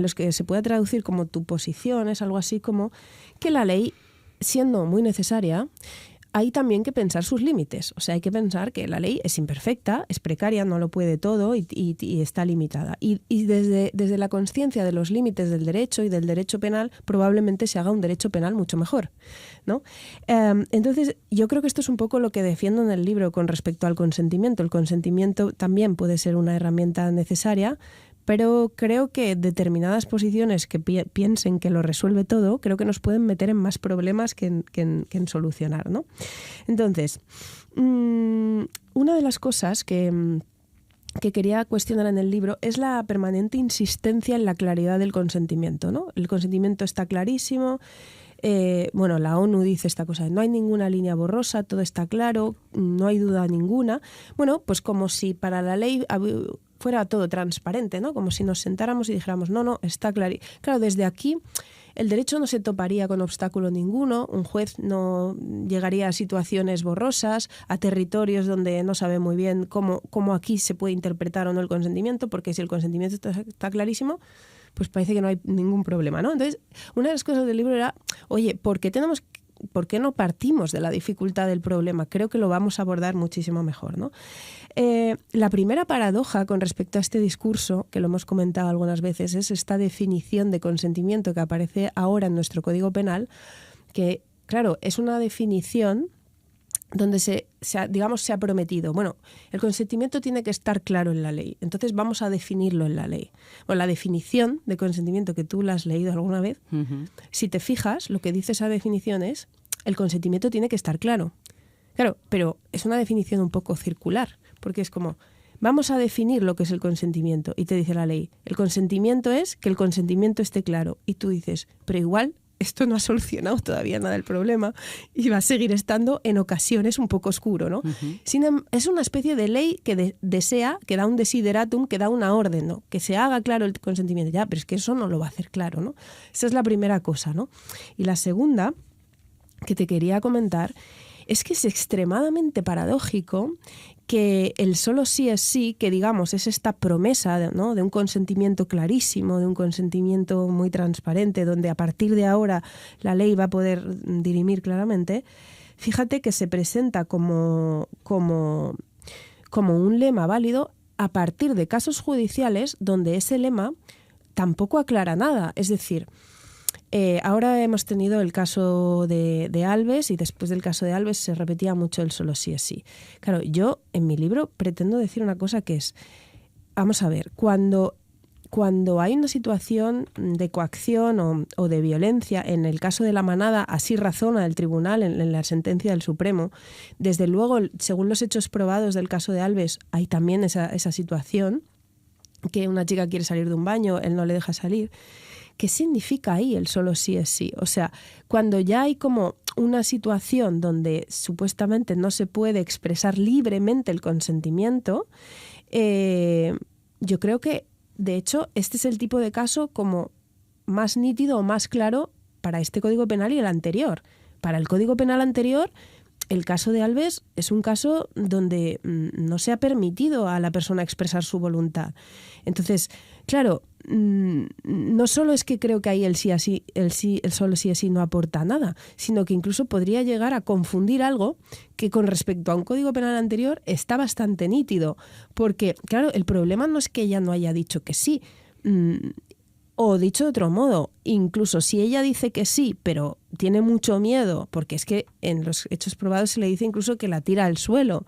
los que se puede traducir como tu posición es algo así como que la ley, siendo muy necesaria, hay también que pensar sus límites. O sea, hay que pensar que la ley es imperfecta, es precaria, no lo puede todo y está limitada. Y desde la consciencia de los límites del derecho y del derecho penal, probablemente se haga un derecho penal mucho mejor, ¿no? Entonces, yo creo que esto es un poco lo que defiendo en el libro con respecto al consentimiento. El consentimiento también puede ser una herramienta necesaria, pero creo que determinadas posiciones que piensen que lo resuelve todo, creo que nos pueden meter en más problemas que en solucionar, ¿no? Entonces, una de las cosas que quería cuestionar en el libro es la permanente insistencia en la claridad del consentimiento, ¿no? El consentimiento está clarísimo. Bueno, la ONU dice esta cosa de no hay ninguna línea borrosa, todo está claro, no hay duda ninguna. Bueno, pues como si para la ley fuera todo transparente, ¿no? Como si nos sentáramos y dijéramos, no, está claro. Claro, desde aquí el derecho no se toparía con obstáculo ninguno, un juez no llegaría a situaciones borrosas, a territorios donde no sabe muy bien cómo aquí se puede interpretar o no el consentimiento, porque si el consentimiento está clarísimo, pues parece que no hay ningún problema, ¿no? Entonces, una de las cosas del libro era, oye, ¿por qué no partimos de la dificultad del problema? Creo que lo vamos a abordar muchísimo mejor, ¿no? La primera paradoja con respecto a este discurso, que lo hemos comentado algunas veces, es esta definición de consentimiento que aparece ahora en nuestro Código Penal, que, claro, es una definición donde se ha prometido, bueno, el consentimiento tiene que estar claro en la ley, entonces vamos a definirlo en la ley. Bueno, la definición de consentimiento, que tú la has leído alguna vez, si te fijas, lo que dice esa definición es el consentimiento tiene que estar claro. Claro, pero es una definición un poco circular, porque es como, vamos a definir lo que es el consentimiento, y te dice la ley, el consentimiento es que el consentimiento esté claro, y tú dices, pero igual esto no ha solucionado todavía nada del problema y va a seguir estando en ocasiones un poco oscuro, ¿no? Es una especie de ley que desea, que da un desideratum, que da una orden, ¿no? Que se haga claro el consentimiento. Ya, pero es que eso no lo va a hacer claro, ¿no? Esa es la primera cosa, ¿no? Y la segunda que te quería comentar es que es extremadamente paradójico que el solo sí es sí, que digamos es esta promesa, ¿no?, de un consentimiento clarísimo, de un consentimiento muy transparente, donde a partir de ahora la ley va a poder dirimir claramente, fíjate que se presenta como un lema válido a partir de casos judiciales donde ese lema tampoco aclara nada. Es decir, ahora hemos tenido el caso de Alves, y después del caso de Alves se repetía mucho el solo sí es sí. Claro, yo en mi libro pretendo decir una cosa que es, vamos a ver, cuando hay una situación de coacción o de violencia, en el caso de La Manada, así razona el tribunal en la sentencia del Supremo, desde luego, según los hechos probados del caso de Alves, hay también esa situación, que una chica quiere salir de un baño, él no le deja salir. ¿Qué significa ahí el solo sí es sí? O sea, cuando ya hay como una situación donde supuestamente no se puede expresar libremente el consentimiento, yo creo que, de hecho, este es el tipo de caso como más nítido o más claro para este Código Penal y el anterior. Para el Código Penal anterior, el caso de Alves es un caso donde no se ha permitido a la persona expresar su voluntad. Entonces, claro, no solo es que creo que ahí el solo sí así no aporta nada, sino que incluso podría llegar a confundir algo que con respecto a un Código Penal anterior está bastante nítido. Porque, claro, el problema no es que ella no haya dicho que sí, O dicho de otro modo, incluso si ella dice que sí, pero tiene mucho miedo, porque es que en los hechos probados se le dice incluso que la tira al suelo.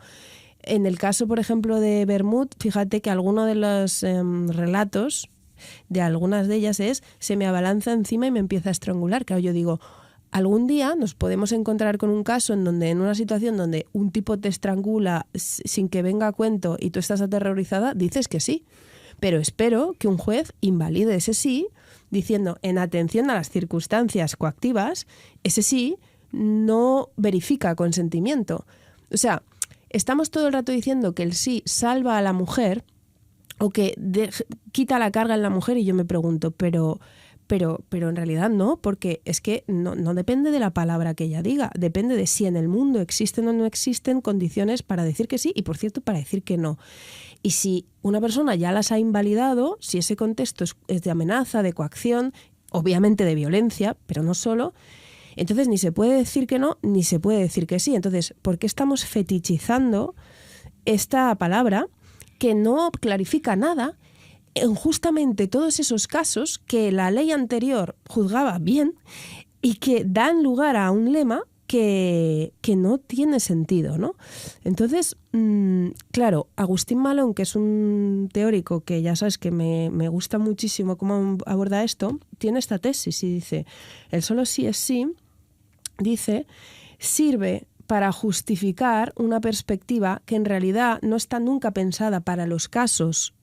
En el caso, por ejemplo, de Bermud, fíjate que alguno de los relatos de algunas de ellas es: se me abalanza encima y me empieza a estrangular. Claro, yo digo, algún día nos podemos encontrar con un caso en donde, en una situación donde un tipo te estrangula sin que venga a cuento y tú estás aterrorizada, dices que sí. Pero espero que un juez invalide ese sí, diciendo, en atención a las circunstancias coactivas, ese sí no verifica consentimiento. O sea, estamos todo el rato diciendo que el sí salva a la mujer o que quita la carga en la mujer, y yo me pregunto, pero en realidad no, porque es que no depende de la palabra que ella diga, depende de si en el mundo existen o no existen condiciones para decir que sí y, por cierto, para decir que no. Y si una persona ya las ha invalidado, si ese contexto es de amenaza, de coacción, obviamente de violencia, pero no solo, entonces ni se puede decir que no, ni se puede decir que sí. Entonces, ¿por qué estamos fetichizando esta palabra que no clarifica nada en justamente todos esos casos que la ley anterior juzgaba bien y que dan lugar a un lema que no tiene sentido, ¿no? Entonces, claro, Agustín Malón, que es un teórico que ya sabes que me gusta muchísimo cómo aborda esto, tiene esta tesis y dice: el solo sí es sí, dice, sirve para justificar una perspectiva que en realidad no está nunca pensada para los casos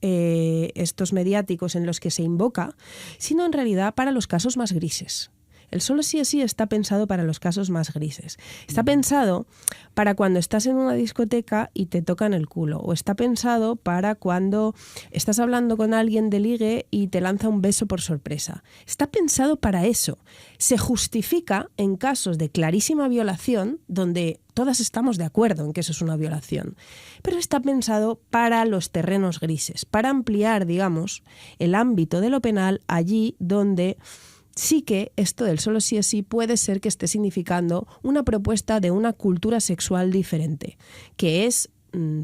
estos mediáticos en los que se invoca, sino en realidad para los casos más grises. El solo sí es sí está pensado para los casos más grises. Está pensado para cuando estás en una discoteca y te tocan el culo. O está pensado para cuando estás hablando con alguien de ligue y te lanza un beso por sorpresa. Está pensado para eso. Se justifica en casos de clarísima violación, donde todas estamos de acuerdo en que eso es una violación. Pero está pensado para los terrenos grises, para ampliar, digamos, el ámbito de lo penal allí donde sí que esto del solo sí es sí puede ser que esté significando una propuesta de una cultura sexual diferente, que es,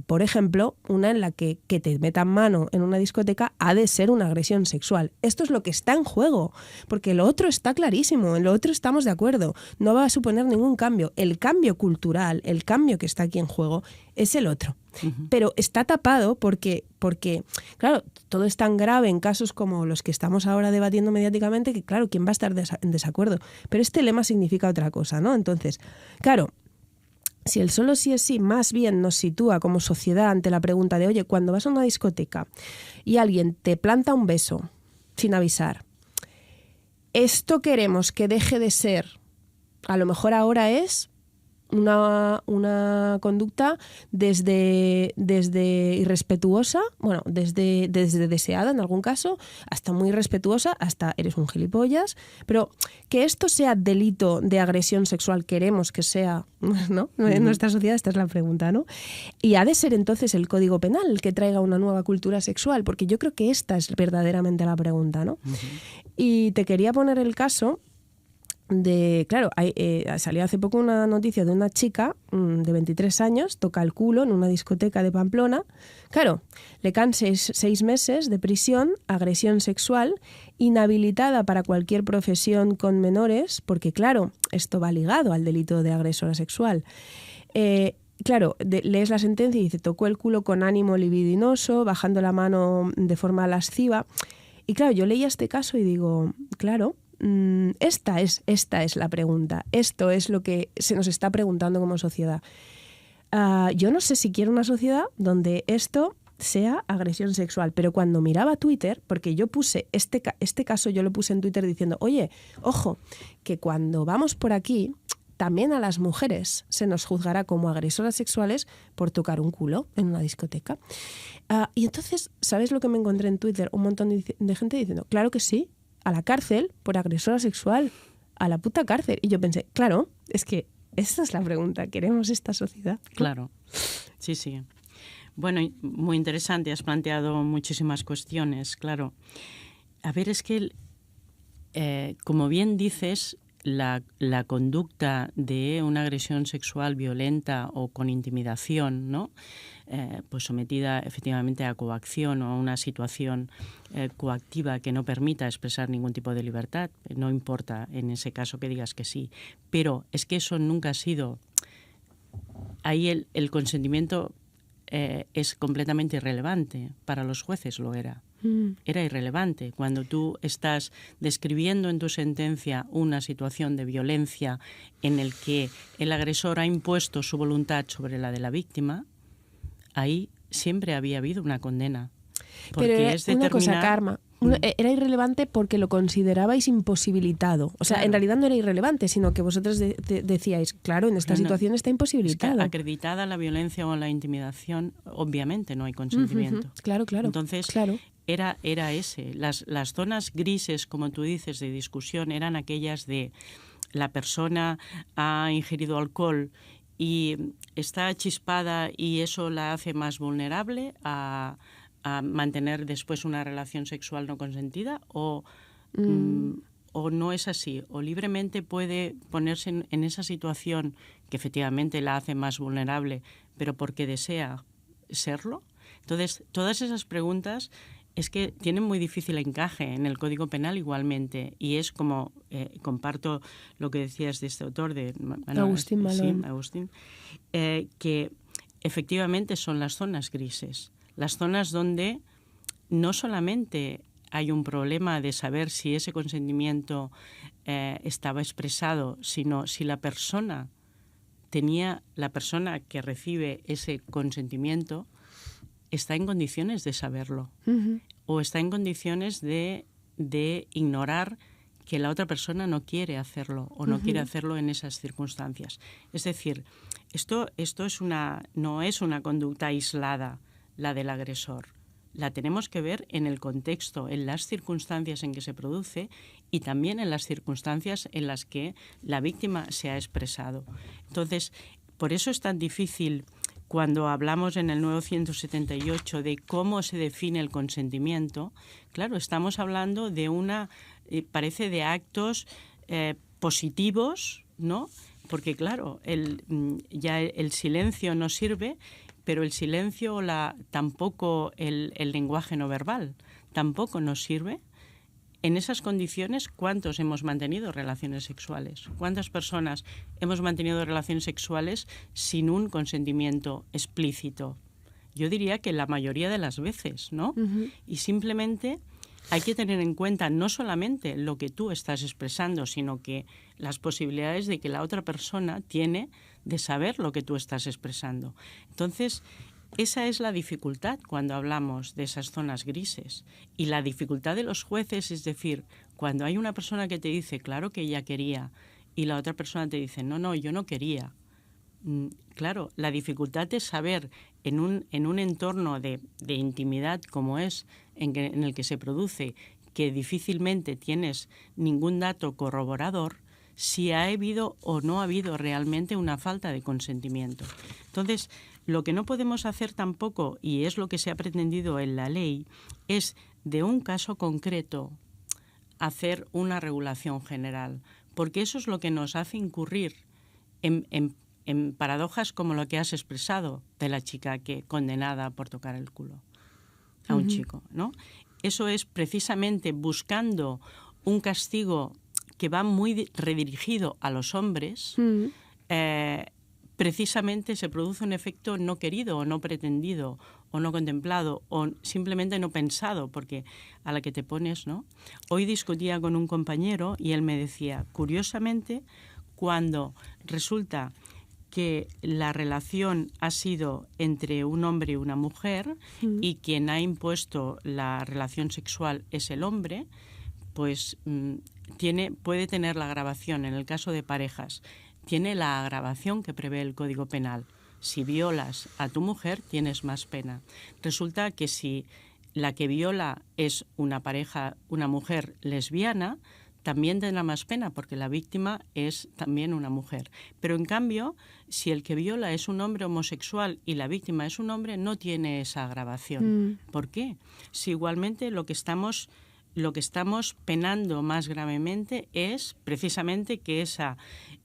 por ejemplo, una en la que te metan mano en una discoteca ha de ser una agresión sexual. Esto es lo que está en juego, porque lo otro está clarísimo, en lo otro estamos de acuerdo, no va a suponer ningún cambio. El cambio cultural, el cambio que está aquí en juego es el otro. Pero está tapado porque, claro, todo es tan grave en casos como los que estamos ahora debatiendo mediáticamente que, claro, ¿quién va a estar en desacuerdo? Pero este lema significa otra cosa, ¿no? Entonces, claro, si el solo sí es sí más bien nos sitúa como sociedad ante la pregunta de, oye, cuando vas a una discoteca y alguien te planta un beso sin avisar, esto queremos que deje de ser, a lo mejor ahora es una conducta desde irrespetuosa, bueno, desde deseada en algún caso, hasta muy irrespetuosa, hasta eres un gilipollas, pero que esto sea delito de agresión sexual, queremos que sea, ¿no? En nuestra sociedad esta es la pregunta, ¿no? Y ha de ser entonces el Código Penal el que traiga una nueva cultura sexual, porque yo creo que esta es verdaderamente la pregunta, ¿no? Y te quería poner el caso claro, salió hace poco una noticia de una chica de 23 años, toca el culo en una discoteca de Pamplona. Claro, le caen 6 meses de prisión, agresión sexual, inhabilitada para cualquier profesión con menores, porque claro, esto va ligado al delito de agresora sexual. Claro, lees la sentencia y dice, tocó el culo con ánimo libidinoso, bajando la mano de forma lasciva. Y claro, yo leía este caso y digo, claro, esta es la pregunta. Esto es lo que se nos está preguntando como sociedad. Yo no sé si quiero una sociedad donde esto sea agresión sexual, pero cuando miraba Twitter, porque yo puse este caso, yo lo puse en Twitter diciendo, oye, ojo, que cuando vamos por aquí, también a las mujeres se nos juzgará como agresoras sexuales por tocar un culo en una discoteca. Y entonces, ¿sabes lo que me encontré en Twitter? Un montón de gente diciendo, claro que sí, a la cárcel por agresora sexual, a la puta cárcel. Y yo pensé, claro, es que esta es la pregunta, ¿queremos esta sociedad? Claro, sí, sí. Bueno, muy interesante, has planteado muchísimas cuestiones, claro. A ver, es que, como bien dices, la conducta de una agresión sexual violenta o con intimidación, ¿no? pues sometida efectivamente a coacción o a una situación coactiva que no permita expresar ningún tipo de libertad. No importa en ese caso que digas que sí, pero es que eso nunca ha sido... Ahí el consentimiento es completamente irrelevante. Para los jueces lo era. Era irrelevante. Cuando tú estás describiendo en tu sentencia una situación de violencia en el que el agresor ha impuesto su voluntad sobre la de la víctima, ahí siempre había habido una condena. Porque Pero es una cosa, determinar... Karma, era irrelevante porque lo considerabais imposibilitado. O sea, Claro. en realidad no era irrelevante, sino que vosotros decíais, claro, en esta No, no. situación está Es que imposibilitado. acreditada la violencia o la intimidación, obviamente no hay consentimiento. Claro, claro. Entonces, claro. era ese. Las zonas grises, como tú dices, de discusión, eran aquellas de la persona ha ingerido alcohol y está chispada y eso la hace más vulnerable a mantener después una relación sexual no consentida, o no es así, o libremente puede ponerse en esa situación que efectivamente la hace más vulnerable, pero porque desea serlo. Entonces, todas esas preguntas es que tienen muy difícil encaje en el Código Penal igualmente, y es como, comparto lo que decías de este autor, de Agustín Malón. Sí, Agustín, que efectivamente son las zonas grises, las zonas donde no solamente hay un problema de saber si ese consentimiento estaba expresado, sino si la persona que recibe ese consentimiento está en condiciones de saberlo o está en condiciones de ignorar que la otra persona no quiere hacerlo o no quiere hacerlo en esas circunstancias. Es decir, esto no es una conducta aislada, la del agresor. La tenemos que ver en el contexto, en las circunstancias en que se produce y también en las circunstancias en las que la víctima se ha expresado. Entonces, por eso es tan difícil cuando hablamos en el nuevo 178 de cómo se define el consentimiento. Claro, estamos hablando de parece de actos positivos, ¿no? Porque claro, ya el silencio no sirve, pero el silencio tampoco el lenguaje no verbal tampoco nos sirve. En esas condiciones, ¿cuántos hemos mantenido relaciones sexuales? ¿Cuántas personas hemos mantenido relaciones sexuales sin un consentimiento explícito? Yo diría que la mayoría de las veces, ¿no? Y simplemente hay que tener en cuenta no solamente lo que tú estás expresando, sino que las posibilidades de que la otra persona tiene de saber lo que tú estás expresando. Entonces, esa es la dificultad cuando hablamos de esas zonas grises. Y la dificultad de los jueces, es decir, cuando hay una persona que te dice, claro que ella quería, y la otra persona te dice, no, yo no quería. Claro, la dificultad es saber en un entorno de intimidad como es en el que se produce, que difícilmente tienes ningún dato corroborador, si ha habido o no ha habido realmente una falta de consentimiento. Entonces, lo que no podemos hacer tampoco, y es lo que se ha pretendido en la ley, es de un caso concreto hacer una regulación general, porque eso es lo que nos hace incurrir en paradojas como lo que has expresado de la chica que condenada por tocar el culo a un chico, ¿no? Eso es precisamente buscando un castigo que va muy redirigido a los hombres, precisamente se produce un efecto no querido o no pretendido o no contemplado o simplemente no pensado, porque a la que te pones, ¿no? Hoy discutía con un compañero y él me decía, curiosamente, cuando resulta que la relación ha sido entre un hombre y una mujer y quien ha impuesto la relación sexual es el hombre, pues puede tener la agravación, en el caso de parejas, tiene la agravación que prevé el Código Penal. Si violas a tu mujer, tienes más pena. Resulta que si la que viola es una mujer lesbiana, también tendrá más pena porque la víctima es también una mujer. Pero en cambio, si el que viola es un hombre homosexual y la víctima es un hombre, no tiene esa agravación. ¿Por qué? Si igualmente lo que estamos penando más gravemente es precisamente que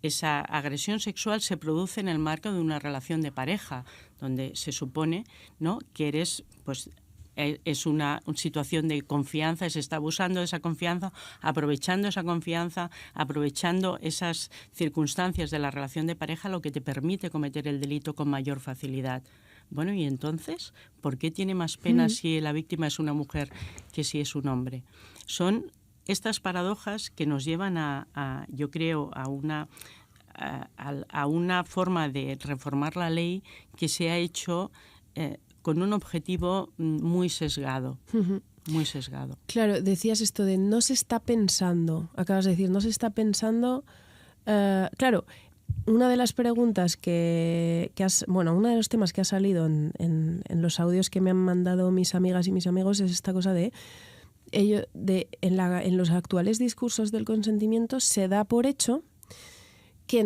esa agresión sexual se produce en el marco de una relación de pareja, donde se supone, ¿no?, que eres, pues, es una situación de confianza, se está abusando de esa confianza, aprovechando esa confianza, aprovechando esas circunstancias de la relación de pareja, lo que te permite cometer el delito con mayor facilidad. Bueno, y entonces, ¿por qué tiene más pena si la víctima es una mujer que si es un hombre? Son estas paradojas que nos llevan yo creo, a una forma de reformar la ley que se ha hecho con un objetivo muy sesgado. Muy sesgado. Claro, decías esto de no se está pensando. Acabas de decir, no se está pensando. Claro, una de las preguntas uno de los temas que ha salido en los audios que me han mandado mis amigas y mis amigos es esta cosa de en los actuales discursos del consentimiento se da por hecho que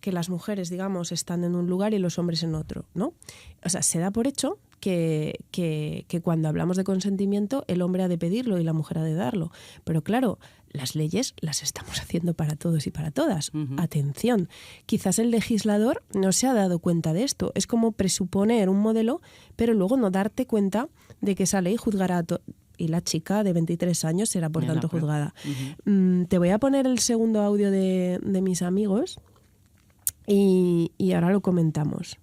que las mujeres, digamos, están en un lugar y los hombres en otro, ¿no? O sea, se da por hecho que cuando hablamos de consentimiento el hombre ha de pedirlo y la mujer ha de darlo. Pero claro, las leyes las estamos haciendo para todos y para todas. Atención, quizás el legislador no se ha dado cuenta de esto. Es como presuponer un modelo, pero luego no darte cuenta de que esa ley juzgará y la chica de 23 años será por tanto juzgada. Te voy a poner el segundo audio de mis amigos y ahora lo comentamos.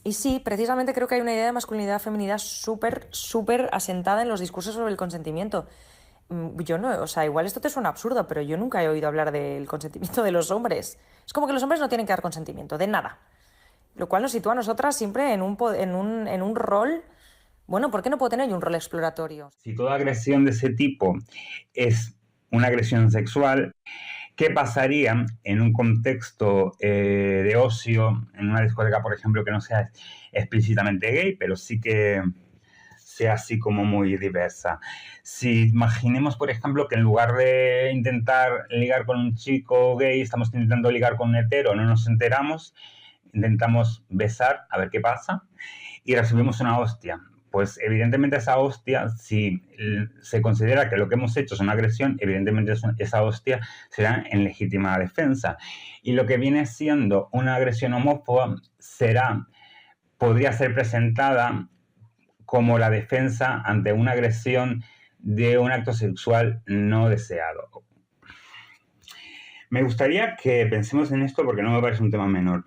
Y sí, precisamente creo que hay una idea de masculinidad feminidad súper asentada en los discursos sobre el consentimiento. Yo no, o sea, igual esto te suena absurdo, pero yo nunca he oído hablar del consentimiento de los hombres. Es como que los hombres no tienen que dar consentimiento, de nada. Lo cual nos sitúa a nosotras siempre en un rol. Bueno, ¿por qué no puedo tener yo un rol exploratorio? Si toda agresión de ese tipo es una agresión sexual, ¿qué pasaría en un contexto de ocio, en una discoteca, por ejemplo, que no sea explícitamente gay, pero sí que sea así como muy diversa? Si imaginemos, por ejemplo, que en lugar de intentar ligar con un chico gay, estamos intentando ligar con un hetero, no nos enteramos, intentamos besar, a ver qué pasa, y recibimos una hostia. Pues evidentemente esa hostia, si se considera que lo que hemos hecho es una agresión, evidentemente esa hostia será en legítima defensa. Y lo que viene siendo una agresión homófoba podría ser presentada como la defensa ante una agresión de un acto sexual no deseado. Me gustaría que pensemos en esto porque no me parece un tema menor.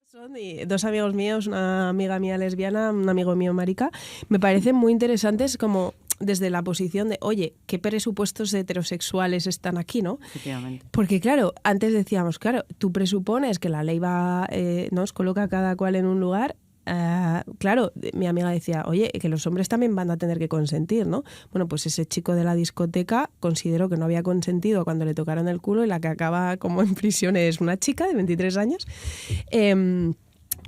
Son dos amigos míos, una amiga mía lesbiana, un amigo mío marica. Me parecen muy interesantes como desde la posición de, oye, ¿qué presupuestos heterosexuales están aquí, no? Efectivamente. Porque claro, antes decíamos, claro, tú presupones que la ley nos coloca a cada cual en un lugar. Claro, mi amiga decía, oye, que los hombres también van a tener que consentir, ¿no? Bueno, pues ese chico de la discoteca consideró que no había consentido cuando le tocaron el culo y la que acaba como en prisión es una chica de 23 años,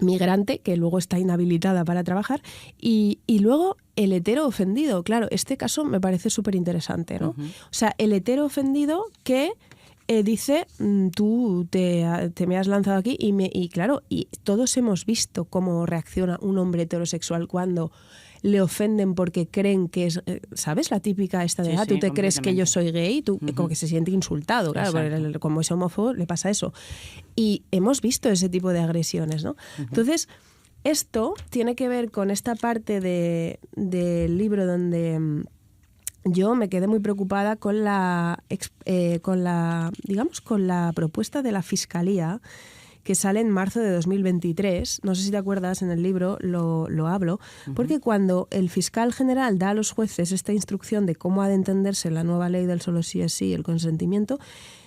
migrante, que luego está inhabilitada para trabajar, y luego el hetero ofendido. Claro, este caso me parece súper interesante, ¿no? O sea, el hetero ofendido que dice, tú te me has lanzado aquí y claro, y todos hemos visto cómo reacciona un hombre heterosexual cuando le ofenden porque creen que es, ¿sabes? La típica esta de, tú te crees que yo soy gay, tú como que se siente insultado, claro, porque como es homófobo le pasa eso. Y hemos visto ese tipo de agresiones, ¿no? Entonces, esto tiene que ver con esta parte del libro donde yo me quedé muy preocupada con la propuesta de la Fiscalía que sale en marzo de 2023. No sé si te acuerdas, en el libro lo hablo, porque cuando el fiscal general da a los jueces esta instrucción de cómo ha de entenderse la nueva ley del solo sí es sí, el consentimiento,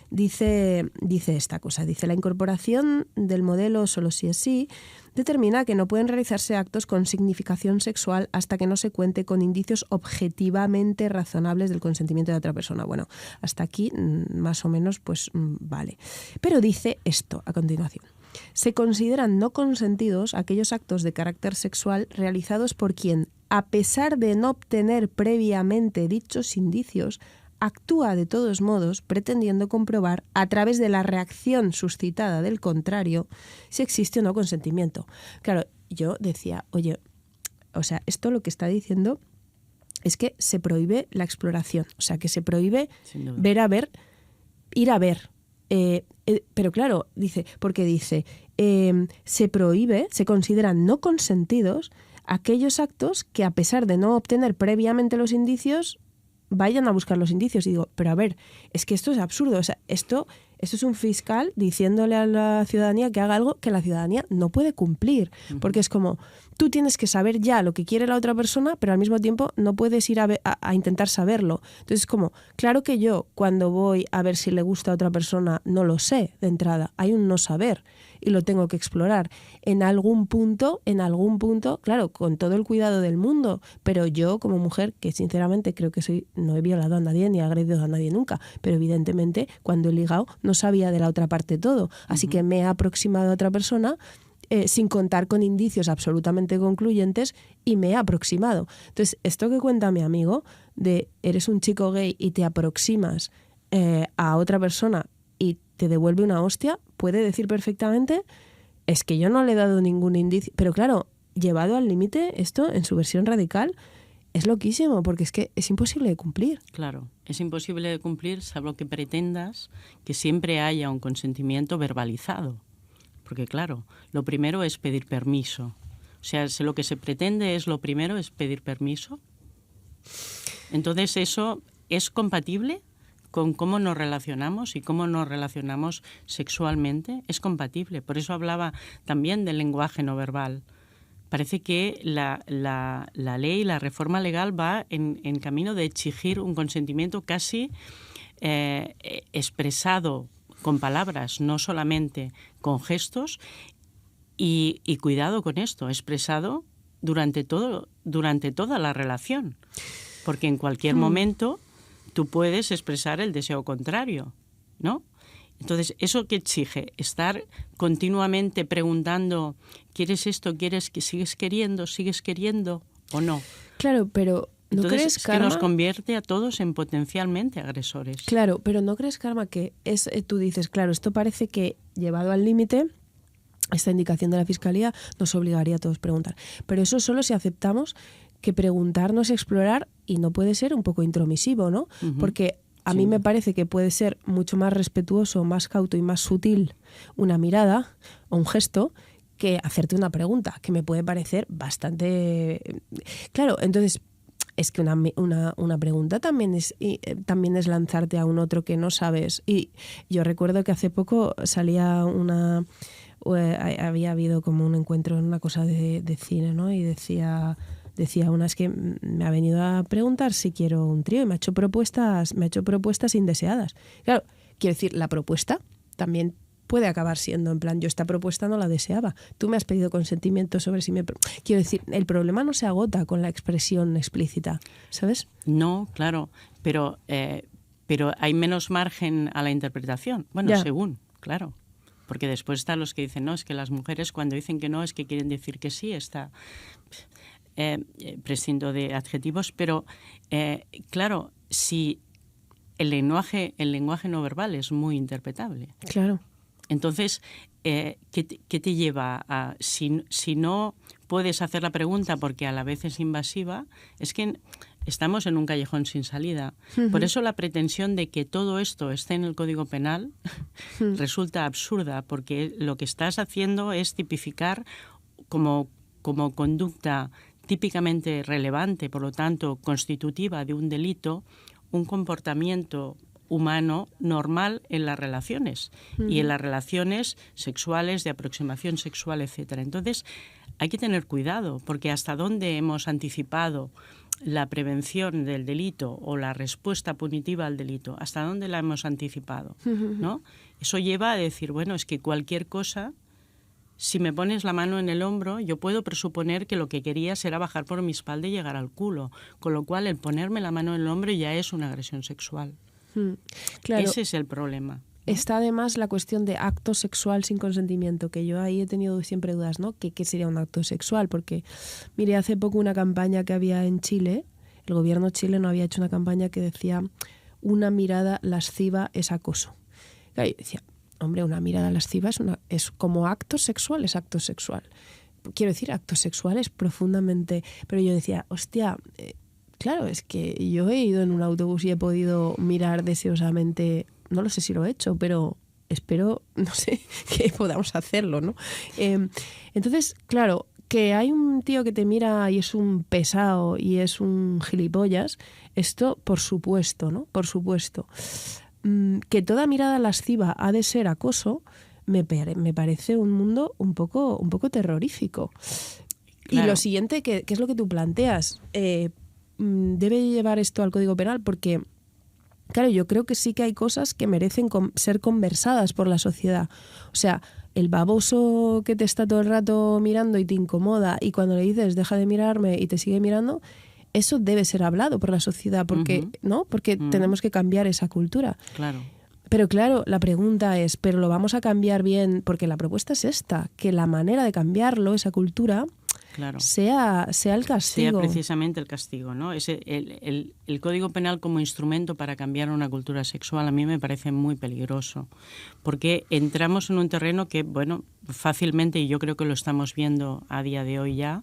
dice esta cosa, dice: la incorporación del modelo solo sí es sí determina que no pueden realizarse actos con significación sexual hasta que no se cuente con indicios objetivamente razonables del consentimiento de otra persona. Bueno, hasta aquí más o menos pues vale. Pero dice esto a continuación: se consideran no consentidos aquellos actos de carácter sexual realizados por quien, a pesar de no obtener previamente dichos indicios, actúa de todos modos pretendiendo comprobar a través de la reacción suscitada del contrario si existe o no consentimiento. Claro, yo decía, oye, o sea, esto lo que está diciendo es que se prohíbe la exploración, o sea, que se prohíbe ver a ver ir a ver. Pero claro, se prohíbe, se consideran no consentidos aquellos actos que, a pesar de no obtener previamente los indicios, vayan a buscar los indicios. Y digo, pero a ver, es que esto es absurdo. O sea, esto es un fiscal diciéndole a la ciudadanía que haga algo que la ciudadanía no puede cumplir. Porque es como, tú tienes que saber ya lo que quiere la otra persona, pero al mismo tiempo no puedes ir a intentar saberlo. Entonces es como, claro que yo cuando voy a ver si le gusta a otra persona no lo sé de entrada. Hay un no saber y lo tengo que explorar. En algún punto, claro, con todo el cuidado del mundo, pero yo como mujer, que sinceramente creo que no he violado a nadie ni he agredido a nadie nunca, pero evidentemente cuando he ligado no sabía de la otra parte todo, así que me he aproximado a otra persona sin contar con indicios absolutamente concluyentes y me he aproximado. Entonces, esto que cuenta mi amigo de eres un chico gay y te aproximas a otra persona y te devuelve una hostia, puede decir perfectamente, es que yo no le he dado ningún indicio. Pero claro, llevado al límite, esto en su versión radical es loquísimo, porque es que es imposible de cumplir. Claro, es imposible de cumplir salvo que pretendas que siempre haya un consentimiento verbalizado. Porque claro, lo primero es pedir permiso. O sea, si lo que se pretende es lo primero es pedir permiso. Entonces, ¿eso es compatible con cómo nos relacionamos y cómo nos relacionamos sexualmente? Es compatible. Por eso hablaba también del lenguaje no verbal. Parece que la ley, la reforma legal va en camino de exigir un consentimiento casi expresado con palabras, no solamente con gestos, y cuidado con esto, expresado durante toda la relación, porque en cualquier momento tú puedes expresar el deseo contrario, ¿no? Entonces, ¿eso qué exige? Estar continuamente preguntando, ¿quieres esto? ¿Quieres que sigues queriendo o no? Claro, pero ¿no entonces, crees, es Karma, que nos convierte a todos en potencialmente agresores? Claro, pero ¿no crees, Karma, que tú dices, claro, esto parece que llevado al límite, esta indicación de la Fiscalía nos obligaría a todos a preguntar? Pero eso solo si aceptamos que preguntarnos, explorar, y no puede ser un poco intromisivo, ¿no? Porque a mí me parece que puede ser mucho más respetuoso, más cauto y más sutil una mirada o un gesto que hacerte una pregunta, que me puede parecer bastante... Claro, entonces... Es que una pregunta también es lanzarte a un otro que no sabes. Y yo recuerdo que hace poco había habido como un encuentro en una cosa de cine, ¿no? Y decía una, es que me ha venido a preguntar si quiero un trío y me ha hecho propuestas indeseadas. Claro, quiero decir, la propuesta también puede acabar siendo en plan, yo esta propuesta no la deseaba, tú me has pedido consentimiento sobre si me... Quiero decir, el problema no se agota con la expresión explícita, ¿sabes? No, claro, pero hay menos margen a la interpretación. Bueno, Ya. según, claro. Porque después están los que dicen, no, es que las mujeres cuando dicen que no es que quieren decir que sí, prescindo de adjetivos, pero claro, si el lenguaje no verbal es muy interpretable. Claro. Entonces, ¿qué te lleva a, si no puedes hacer la pregunta porque a la vez es invasiva, es que estamos en un callejón sin salida. Por eso la pretensión de que todo esto esté en el Código Penal resulta absurda, porque lo que estás haciendo es tipificar como conducta típicamente relevante, por lo tanto constitutiva de un delito, un comportamiento humano normal en las relaciones y en las relaciones sexuales, de aproximación sexual, etcétera. Entonces, hay que tener cuidado, porque hasta dónde hemos anticipado la prevención del delito o la respuesta punitiva al delito, hasta dónde la hemos anticipado, ¿no? Eso lleva a decir, bueno, es que cualquier cosa, si me pones la mano en el hombro, yo puedo presuponer que lo que querías era bajar por mi espalda y llegar al culo, con lo cual el ponerme la mano en el hombro ya es una agresión sexual. Claro. Ese es el problema. Está además la cuestión de acto sexual sin consentimiento, que yo ahí he tenido siempre dudas, ¿no? ¿Qué sería un acto sexual? Porque, mire, hace poco una campaña que había en Chile, el gobierno chileno había hecho una campaña que decía una mirada lasciva es acoso. Y yo decía, hombre, una mirada lasciva es como acto sexual, es acto sexual. Quiero decir, actos sexuales profundamente... Pero yo decía, hostia... Claro, es que yo he ido en un autobús y he podido mirar deseosamente no lo sé si lo he hecho, pero espero, no sé, que podamos hacerlo, ¿no? Entonces, claro, que hay un tío que te mira y es un pesado y es un gilipollas, esto por supuesto, ¿no? Por supuesto. Que toda mirada lasciva ha de ser acoso, me parece un mundo un poco terrorífico. Claro. Y lo siguiente, que es lo que tú planteas, debe llevar esto al Código Penal porque, claro, yo creo que sí que hay cosas que merecen ser conversadas por la sociedad. O sea, el baboso que te está todo el rato mirando y te incomoda y cuando le dices deja de mirarme y te sigue mirando, eso debe ser hablado por la sociedad porque, ¿no? Porque tenemos que cambiar esa cultura. Claro. Pero claro, la pregunta es, ¿pero lo vamos a cambiar bien? Porque la propuesta es esta, que la manera de cambiarlo, esa cultura, claro, sea el castigo. Sea precisamente el castigo, ¿no? El Código Penal como instrumento para cambiar una cultura sexual a mí me parece muy peligroso, porque entramos en un terreno que, bueno, fácilmente, y yo creo que lo estamos viendo a día de hoy ya,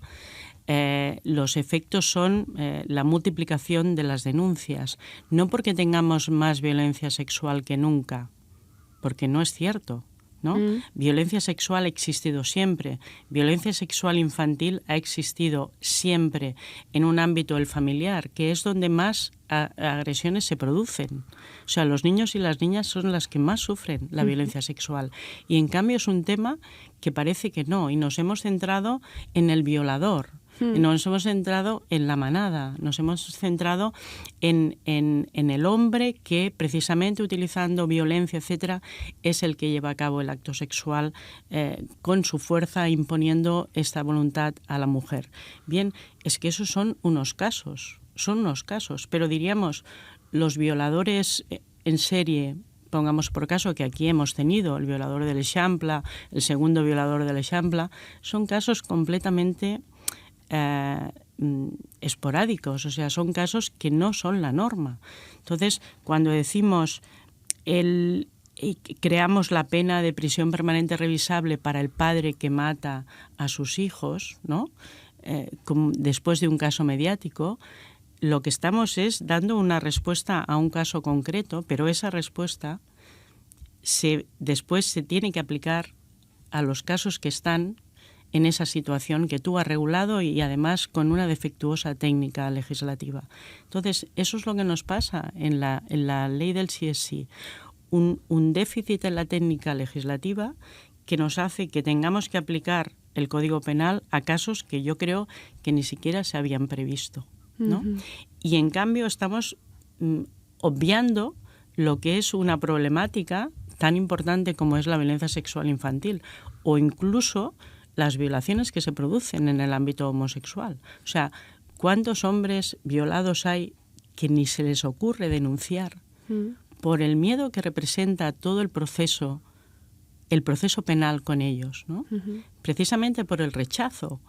los efectos son la multiplicación de las denuncias, no porque tengamos más violencia sexual que nunca, porque no es cierto, ¿no? Violencia sexual ha existido siempre, violencia sexual infantil ha existido siempre en un ámbito el familiar, que es donde más agresiones se producen. O sea, los niños y las niñas son las que más sufren la violencia sexual. Y en cambio es un tema que parece que no, y nos hemos centrado en el violador. Nos hemos centrado en la manada, nos hemos centrado en el hombre que precisamente utilizando violencia, etcétera, es el que lleva a cabo el acto sexual con su fuerza, imponiendo esta voluntad a la mujer. Bien, es que esos son unos casos, pero diríamos, los violadores en serie, pongamos por caso que aquí hemos tenido el violador del Eixample, el segundo violador del Eixample, son casos completamente esporádicos, o sea, son casos que no son la norma. Entonces, cuando decimos creamos la pena de prisión permanente revisable para el padre que mata a sus hijos, ¿no? Después de un caso mediático, lo que estamos es dando una respuesta a un caso concreto, pero esa respuesta después se tiene que aplicar a los casos que están en esa situación que tú has regulado y además con una defectuosa técnica legislativa. Entonces, eso es lo que nos pasa en la ley del sí. Un déficit en la técnica legislativa que nos hace que tengamos que aplicar el Código Penal a casos que yo creo que ni siquiera se habían previsto, ¿no? Y en cambio estamos obviando lo que es una problemática tan importante como es la violencia sexual infantil o incluso las violaciones que se producen en el ámbito homosexual. O sea, ¿cuántos hombres violados hay que ni se les ocurre denunciar por el miedo que representa todo el proceso penal con ellos, ¿no? Precisamente por el rechazo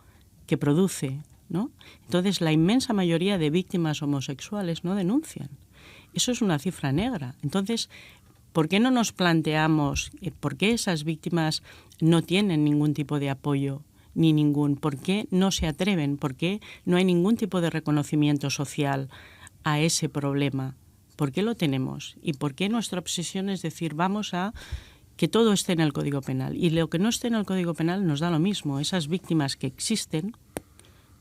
que produce, ¿no? Entonces, la inmensa mayoría de víctimas homosexuales no denuncian. Eso es una cifra negra. Entonces, ¿por qué no nos planteamos por qué esas víctimas no tienen ningún tipo de apoyo por qué no se atreven, por qué no hay ningún tipo de reconocimiento social a ese problema? ¿Por qué lo tenemos? ¿Y por qué nuestra obsesión es decir, vamos a que todo esté en el Código Penal? Y lo que no esté en el Código Penal nos da lo mismo. Esas víctimas que existen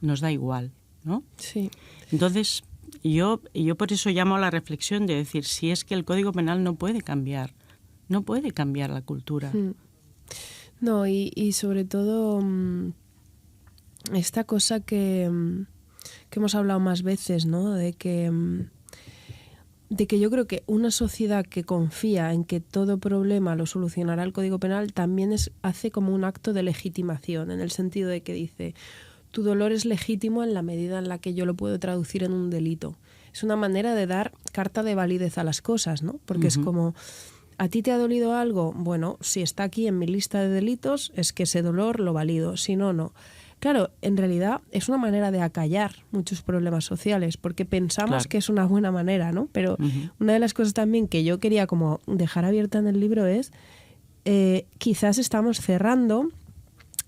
nos da igual, ¿no? Sí. Entonces, yo por eso llamo a la reflexión de decir, si es que el Código Penal no puede cambiar la cultura. No, y sobre todo esta cosa que hemos hablado más veces, ¿no? De que yo creo que una sociedad que confía en que todo problema lo solucionará el Código Penal también hace como un acto de legitimación, en el sentido de que dice, tu dolor es legítimo en la medida en la que yo lo puedo traducir en un delito. Es una manera de dar carta de validez a las cosas, ¿no? Porque es como, ¿a ti te ha dolido algo? Bueno, si está aquí en mi lista de delitos, es que ese dolor lo valido, si no, no. Claro, en realidad es una manera de acallar muchos problemas sociales, porque pensamos que es una buena manera, ¿no? Pero una de las cosas también que yo quería como dejar abierta en el libro es, quizás estamos cerrando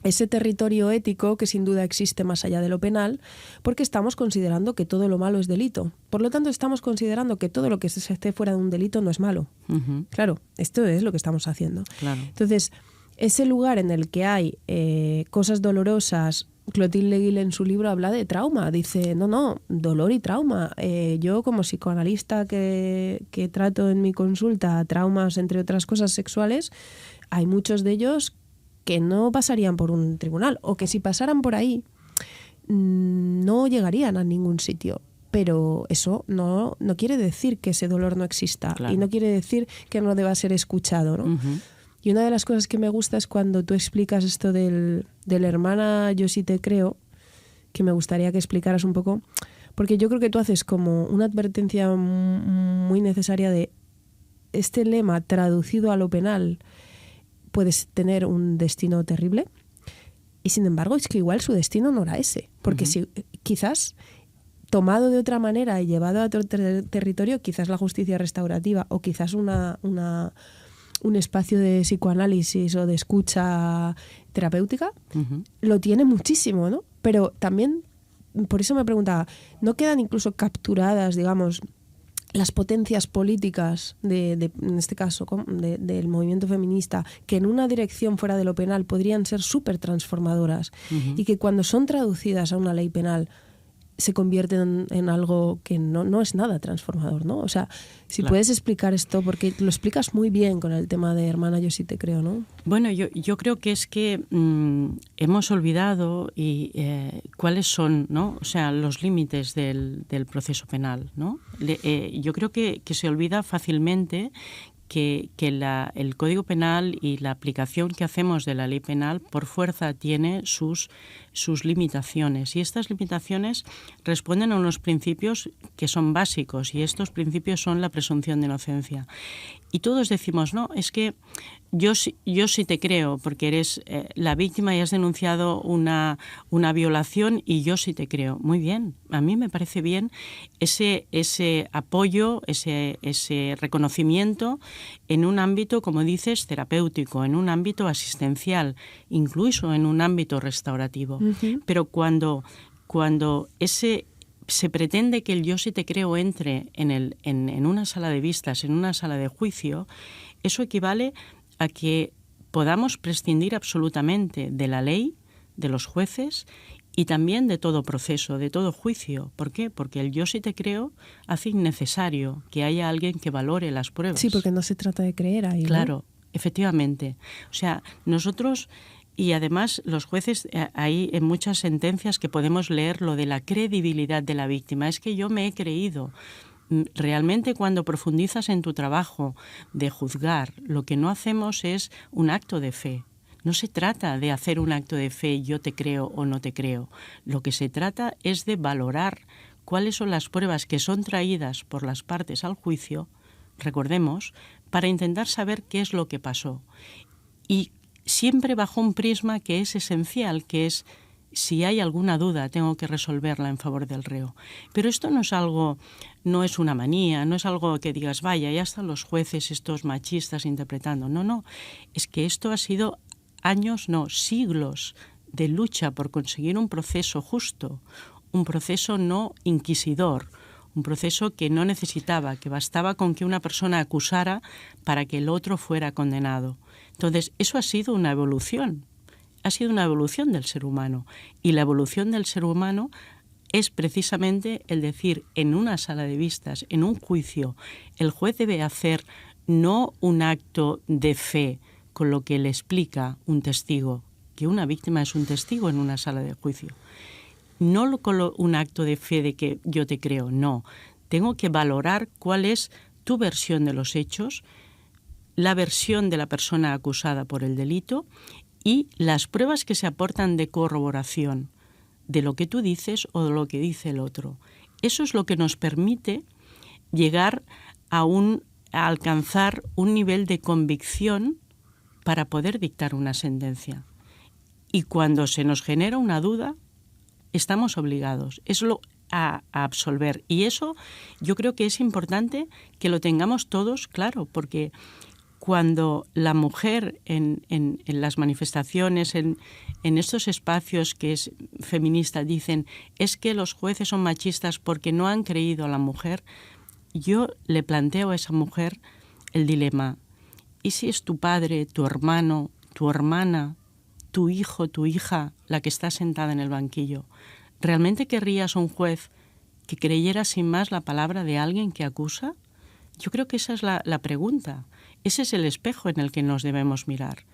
ese territorio ético que sin duda existe más allá de lo penal, porque estamos considerando que todo lo malo es delito. Por lo tanto, estamos considerando que todo lo que se esté fuera de un delito no es malo. Claro, esto es lo que estamos haciendo. Claro. Entonces, ese lugar en el que hay cosas dolorosas, Clotilde Guil en su libro habla de trauma, dice, no, dolor y trauma. Yo como psicoanalista que trato en mi consulta traumas, entre otras cosas sexuales, hay muchos de ellos que no pasarían por un tribunal, o que si pasaran por ahí no llegarían a ningún sitio. Pero eso no quiere decir que ese dolor no exista, claro. Y no quiere decir que no deba ser escuchado, ¿no? Y una de las cosas que me gusta es cuando tú explicas esto del hermana yo sí te creo, que me gustaría que explicaras un poco, porque yo creo que tú haces como una advertencia muy necesaria de este lema traducido a lo penal puedes tener un destino terrible, y sin embargo es que igual su destino no era ese, porque si quizás tomado de otra manera y llevado a otro territorio, quizás la justicia restaurativa o quizás un espacio de psicoanálisis o de escucha terapéutica, lo tiene muchísimo, ¿no? Pero también, por eso me preguntaba, ¿no quedan incluso capturadas, digamos, las potencias políticas, en este caso, del movimiento feminista, que en una dirección fuera de lo penal podrían ser súper transformadoras y que cuando son traducidas a una ley penal se convierten en algo que no es nada transformador, ¿no? O sea, si claro. puedes explicar esto, porque lo explicas muy bien con el tema de hermana yo sí te creo, ¿no? Bueno, yo creo que es que hemos olvidado cuáles son, ¿no? O sea, los límites del proceso penal, ¿no? Yo creo que se olvida fácilmente que el Código Penal y la aplicación que hacemos de la ley penal por fuerza tiene sus limitaciones, y estas limitaciones responden a unos principios que son básicos, y estos principios son la presunción de inocencia. Y todos decimos, no, es que yo sí te creo porque eres la víctima y has denunciado una violación, y yo sí te creo. Muy bien, a mí me parece bien ese apoyo, ese reconocimiento en un ámbito, como dices, terapéutico, en un ámbito asistencial, incluso en un ámbito restaurativo. Pero cuando se pretende que el yo sí te creo entre en una sala de vistas, en una sala de juicio, eso equivale a que podamos prescindir absolutamente de la ley, de los jueces y también de todo proceso, de todo juicio. ¿Por qué? Porque el yo sí te creo hace innecesario que haya alguien que valore las pruebas. Sí, porque no se trata de creer ahí, ¿no? Claro, efectivamente. O sea, nosotros... Y además los jueces, hay en muchas sentencias que podemos leer lo de la credibilidad de la víctima. Es que yo me he creído. Realmente cuando profundizas en tu trabajo de juzgar, lo que no hacemos es un acto de fe. No se trata de hacer un acto de fe, yo te creo o no te creo. Lo que se trata es de valorar cuáles son las pruebas que son traídas por las partes al juicio, recordemos, para intentar saber qué es lo que pasó. Y siempre bajo un prisma que es esencial, que es si hay alguna duda tengo que resolverla en favor del reo. Pero esto no es algo, no es una manía, no es algo que digas, vaya, ya están los jueces estos machistas interpretando. No, es que esto ha sido años, no, siglos de lucha por conseguir un proceso justo, un proceso no inquisidor, un proceso que no necesitaba, que bastaba con que una persona acusara para que el otro fuera condenado. Entonces, eso ha sido una evolución del ser humano. Y la evolución del ser humano es precisamente el decir, en una sala de vistas, en un juicio, el juez debe hacer no un acto de fe con lo que le explica un testigo, que una víctima es un testigo en una sala de juicio. No con un acto de fe de que yo te creo, no. Tengo que valorar cuál es tu versión de los hechos, la versión de la persona acusada por el delito y las pruebas que se aportan de corroboración de lo que tú dices o de lo que dice el otro. Eso es lo que nos permite llegar a alcanzar un nivel de convicción para poder dictar una sentencia. Y cuando se nos genera una duda, estamos obligados a absolver. Y eso yo creo que es importante que lo tengamos todos claro, porque cuando la mujer en las manifestaciones, en estos espacios que es feminista, dicen es que los jueces son machistas porque no han creído a la mujer, yo le planteo a esa mujer el dilema: ¿y si es tu padre, tu hermano, tu hermana, tu hijo, tu hija la que está sentada en el banquillo? ¿Realmente querrías a un juez que creyera sin más la palabra de alguien que acusa? Yo creo que esa es la pregunta. Ese es el espejo en el que nos debemos mirar.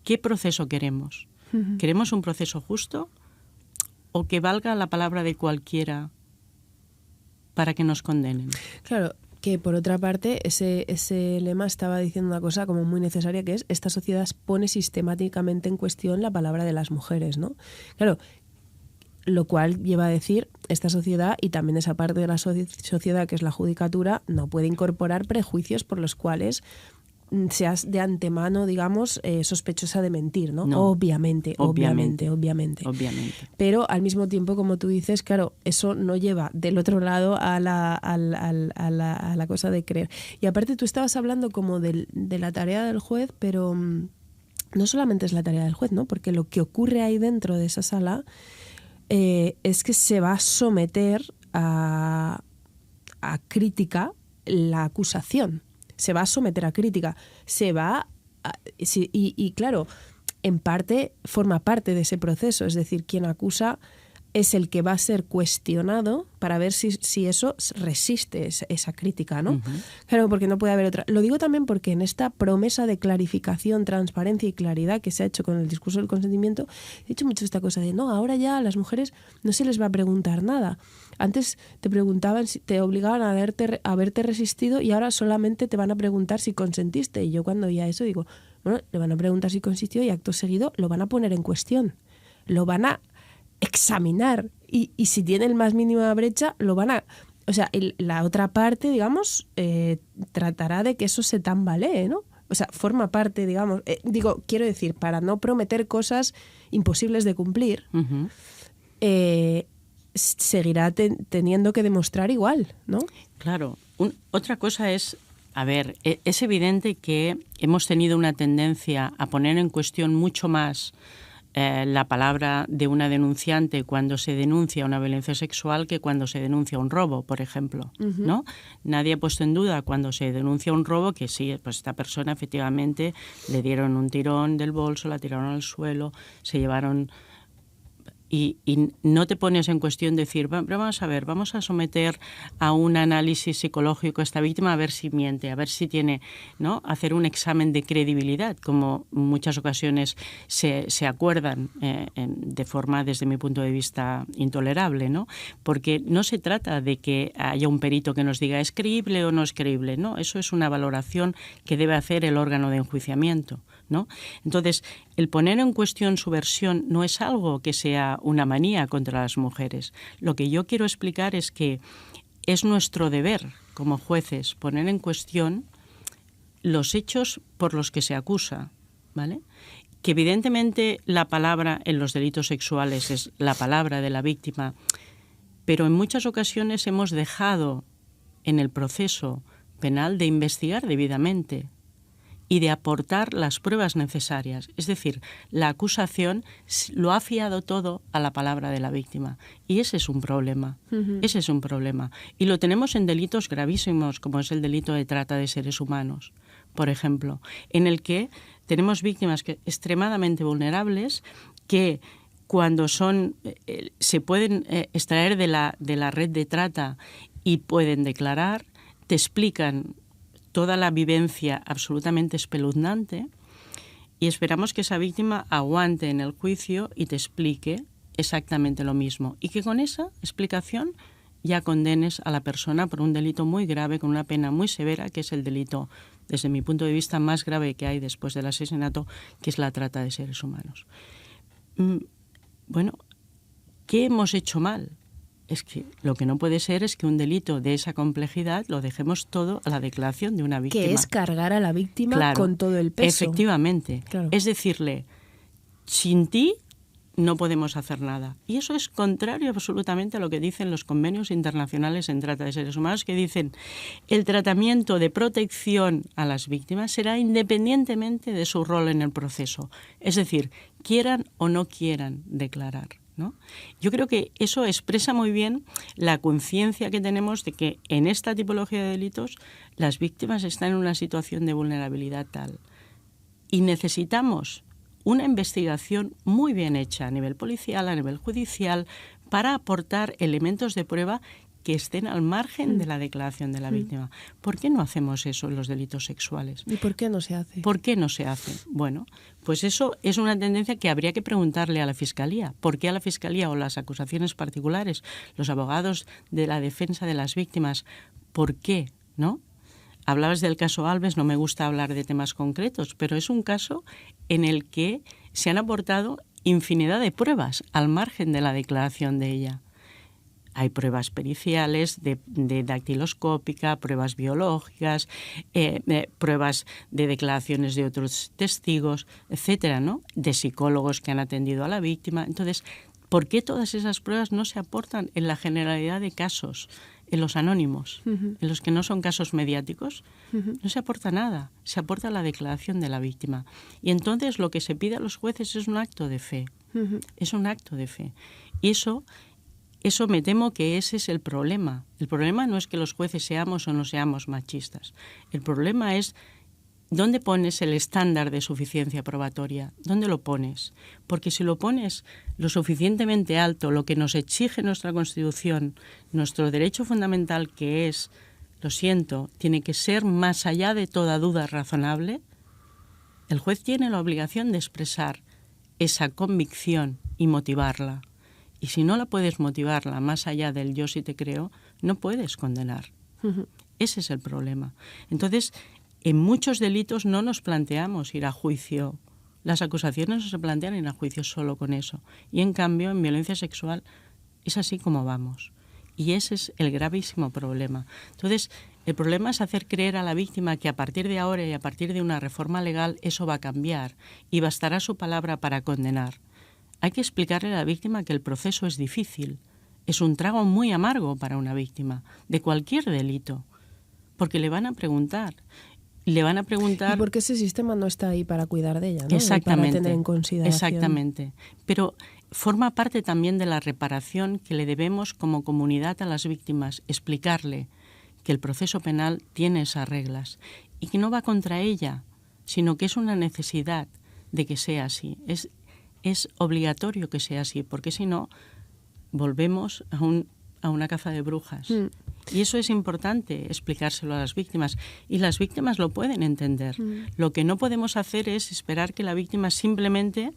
¿Qué proceso queremos? ¿Queremos un proceso justo o que valga la palabra de cualquiera para que nos condenen? Claro, que por otra parte ese lema estaba diciendo una cosa como muy necesaria, que es: esta sociedad pone sistemáticamente en cuestión la palabra de las mujeres, ¿no? Claro, lo cual lleva a decir, esta sociedad y también esa parte de la sociedad que es la judicatura no puede incorporar prejuicios por los cuales seas de antemano, digamos, sospechosa de mentir, ¿no? No. Obviamente. Pero al mismo tiempo, como tú dices, claro, eso no lleva del otro lado a la cosa de creer. Y aparte tú estabas hablando como de la tarea del juez, pero no solamente es la tarea del juez, ¿no? Porque lo que ocurre ahí dentro de esa sala es que se va a someter a crítica la acusación. Se va a someter a crítica. Y claro, en parte forma parte de ese proceso. Es decir, quien acusa es el que va a ser cuestionado para ver si eso resiste esa crítica, ¿no? Claro, porque no puede haber otra. Lo digo también porque en esta promesa de clarificación, transparencia y claridad que se ha hecho con el discurso del consentimiento, he dicho mucho esta cosa de: no, ahora ya a las mujeres no se les va a preguntar nada. Antes te preguntaban, te obligaban a haberte resistido, y ahora solamente te van a preguntar si consentiste. Y yo cuando oía eso digo, bueno, le van a preguntar si consintió y acto seguido lo van a poner en cuestión. Lo van a examinar y si tiene el más mínima brecha lo van a... O sea, la otra parte, digamos, tratará de que eso se tambalee, ¿no? O sea, forma parte, digamos... quiero decir, para no prometer cosas imposibles de cumplir, seguirá teniendo que demostrar igual, ¿no? Claro. Otra cosa es... A ver, es evidente que hemos tenido una tendencia a poner en cuestión mucho más la palabra de una denunciante cuando se denuncia una violencia sexual que cuando se denuncia un robo, por ejemplo, ¿no? Nadie ha puesto en duda cuando se denuncia un robo que sí, pues esta persona efectivamente le dieron un tirón del bolso, la tiraron al suelo, se llevaron... Y no te pones en cuestión decir, pero vamos a ver, vamos a someter a un análisis psicológico a esta víctima a ver si miente, a ver si tiene, ¿no? Hacer un examen de credibilidad, como en muchas ocasiones se acuerdan de forma, desde mi punto de vista, intolerable, ¿no? Porque no se trata de que haya un perito que nos diga es creíble o no es creíble, ¿no? Eso es una valoración que debe hacer el órgano de enjuiciamiento, ¿no? Entonces, el poner en cuestión su versión no es algo que sea una manía contra las mujeres. Lo que yo quiero explicar es que es nuestro deber como jueces poner en cuestión los hechos por los que se acusa, ¿vale? Que evidentemente la palabra en los delitos sexuales es la palabra de la víctima, pero en muchas ocasiones hemos dejado en el proceso penal de investigar debidamente y de aportar las pruebas necesarias. Es decir, la acusación lo ha fiado todo a la palabra de la víctima. Y ese es un problema. Ese es un problema. Y lo tenemos en delitos gravísimos, como es el delito de trata de seres humanos, por ejemplo, en el que tenemos víctimas extremadamente vulnerables que cuando se pueden extraer de la red de trata y pueden declarar, te explican toda la vivencia absolutamente espeluznante y esperamos que esa víctima aguante en el juicio y te explique exactamente lo mismo y que con esa explicación ya condenes a la persona por un delito muy grave con una pena muy severa, que es el delito, desde mi punto de vista, más grave que hay después del asesinato, que es la trata de seres humanos. Bueno, ¿qué hemos hecho mal? Es que lo que no puede ser es que un delito de esa complejidad lo dejemos todo a la declaración de una víctima. Que es cargar a la víctima con todo el peso. Efectivamente. Claro. Es decirle, sin ti no podemos hacer nada. Y eso es contrario absolutamente a lo que dicen los convenios internacionales en trata de seres humanos, que dicen el tratamiento de protección a las víctimas será independientemente de su rol en el proceso. Es decir, quieran o no quieran declarar, ¿no? Yo creo que eso expresa muy bien la conciencia que tenemos de que en esta tipología de delitos las víctimas están en una situación de vulnerabilidad tal. Y necesitamos una investigación muy bien hecha a nivel policial, a nivel judicial, para aportar elementos de prueba que estén al margen de la declaración de la víctima. ¿Por qué no hacemos eso en los delitos sexuales? ¿Y por qué no se hace? ¿Por qué no se hace? Bueno, pues eso es una tendencia que habría que preguntarle a la Fiscalía. ¿Por qué a la Fiscalía o las acusaciones particulares, los abogados de la defensa de las víctimas, por qué, ¿no? Hablabas del caso Alves, no me gusta hablar de temas concretos, pero es un caso en el que se han aportado infinidad de pruebas al margen de la declaración de ella. Hay pruebas periciales, de dactiloscópica, pruebas biológicas, pruebas de declaraciones de otros testigos, etcétera, ¿no? De psicólogos que han atendido a la víctima. Entonces, ¿por qué todas esas pruebas no se aportan en la generalidad de casos, en los anónimos, en los que no son casos mediáticos? No se aporta nada, se aporta la declaración de la víctima. Y entonces lo que se pide a los jueces es un acto de fe, es un acto de fe. Y eso me temo que ese es el problema. El problema no es que los jueces seamos o no seamos machistas. El problema es ¿dónde pones el estándar de suficiencia probatoria? ¿Dónde lo pones? Porque si lo pones lo suficientemente alto, lo que nos exige nuestra Constitución, nuestro derecho fundamental, que es, lo siento, tiene que ser más allá de toda duda razonable, el juez tiene la obligación de expresar esa convicción y motivarla. Y si no la puedes motivarla más allá del yo sí te creo, no puedes condenar. Ese es el problema. Entonces, en muchos delitos no nos planteamos ir a juicio. Las acusaciones no se plantean ir a juicio solo con eso. Y en cambio, en violencia sexual es así como vamos. Y ese es el gravísimo problema. Entonces, el problema es hacer creer a la víctima que a partir de ahora y a partir de una reforma legal eso va a cambiar y bastará su palabra para condenar. Hay que explicarle a la víctima que el proceso es difícil. Es un trago muy amargo para una víctima de cualquier delito. Porque le van a preguntar... ¿Y porque ese sistema no está ahí para cuidar de ella, ¿no? Exactamente. Para tener en consideración. Exactamente. Pero forma parte también de la reparación que le debemos como comunidad a las víctimas, explicarle que el proceso penal tiene esas reglas y que no va contra ella, sino que es una necesidad de que sea así. Es obligatorio que sea así, porque si no, volvemos a una caza de brujas. Y eso es importante explicárselo a las víctimas. Y las víctimas lo pueden entender. Lo que no podemos hacer es esperar que la víctima simplemente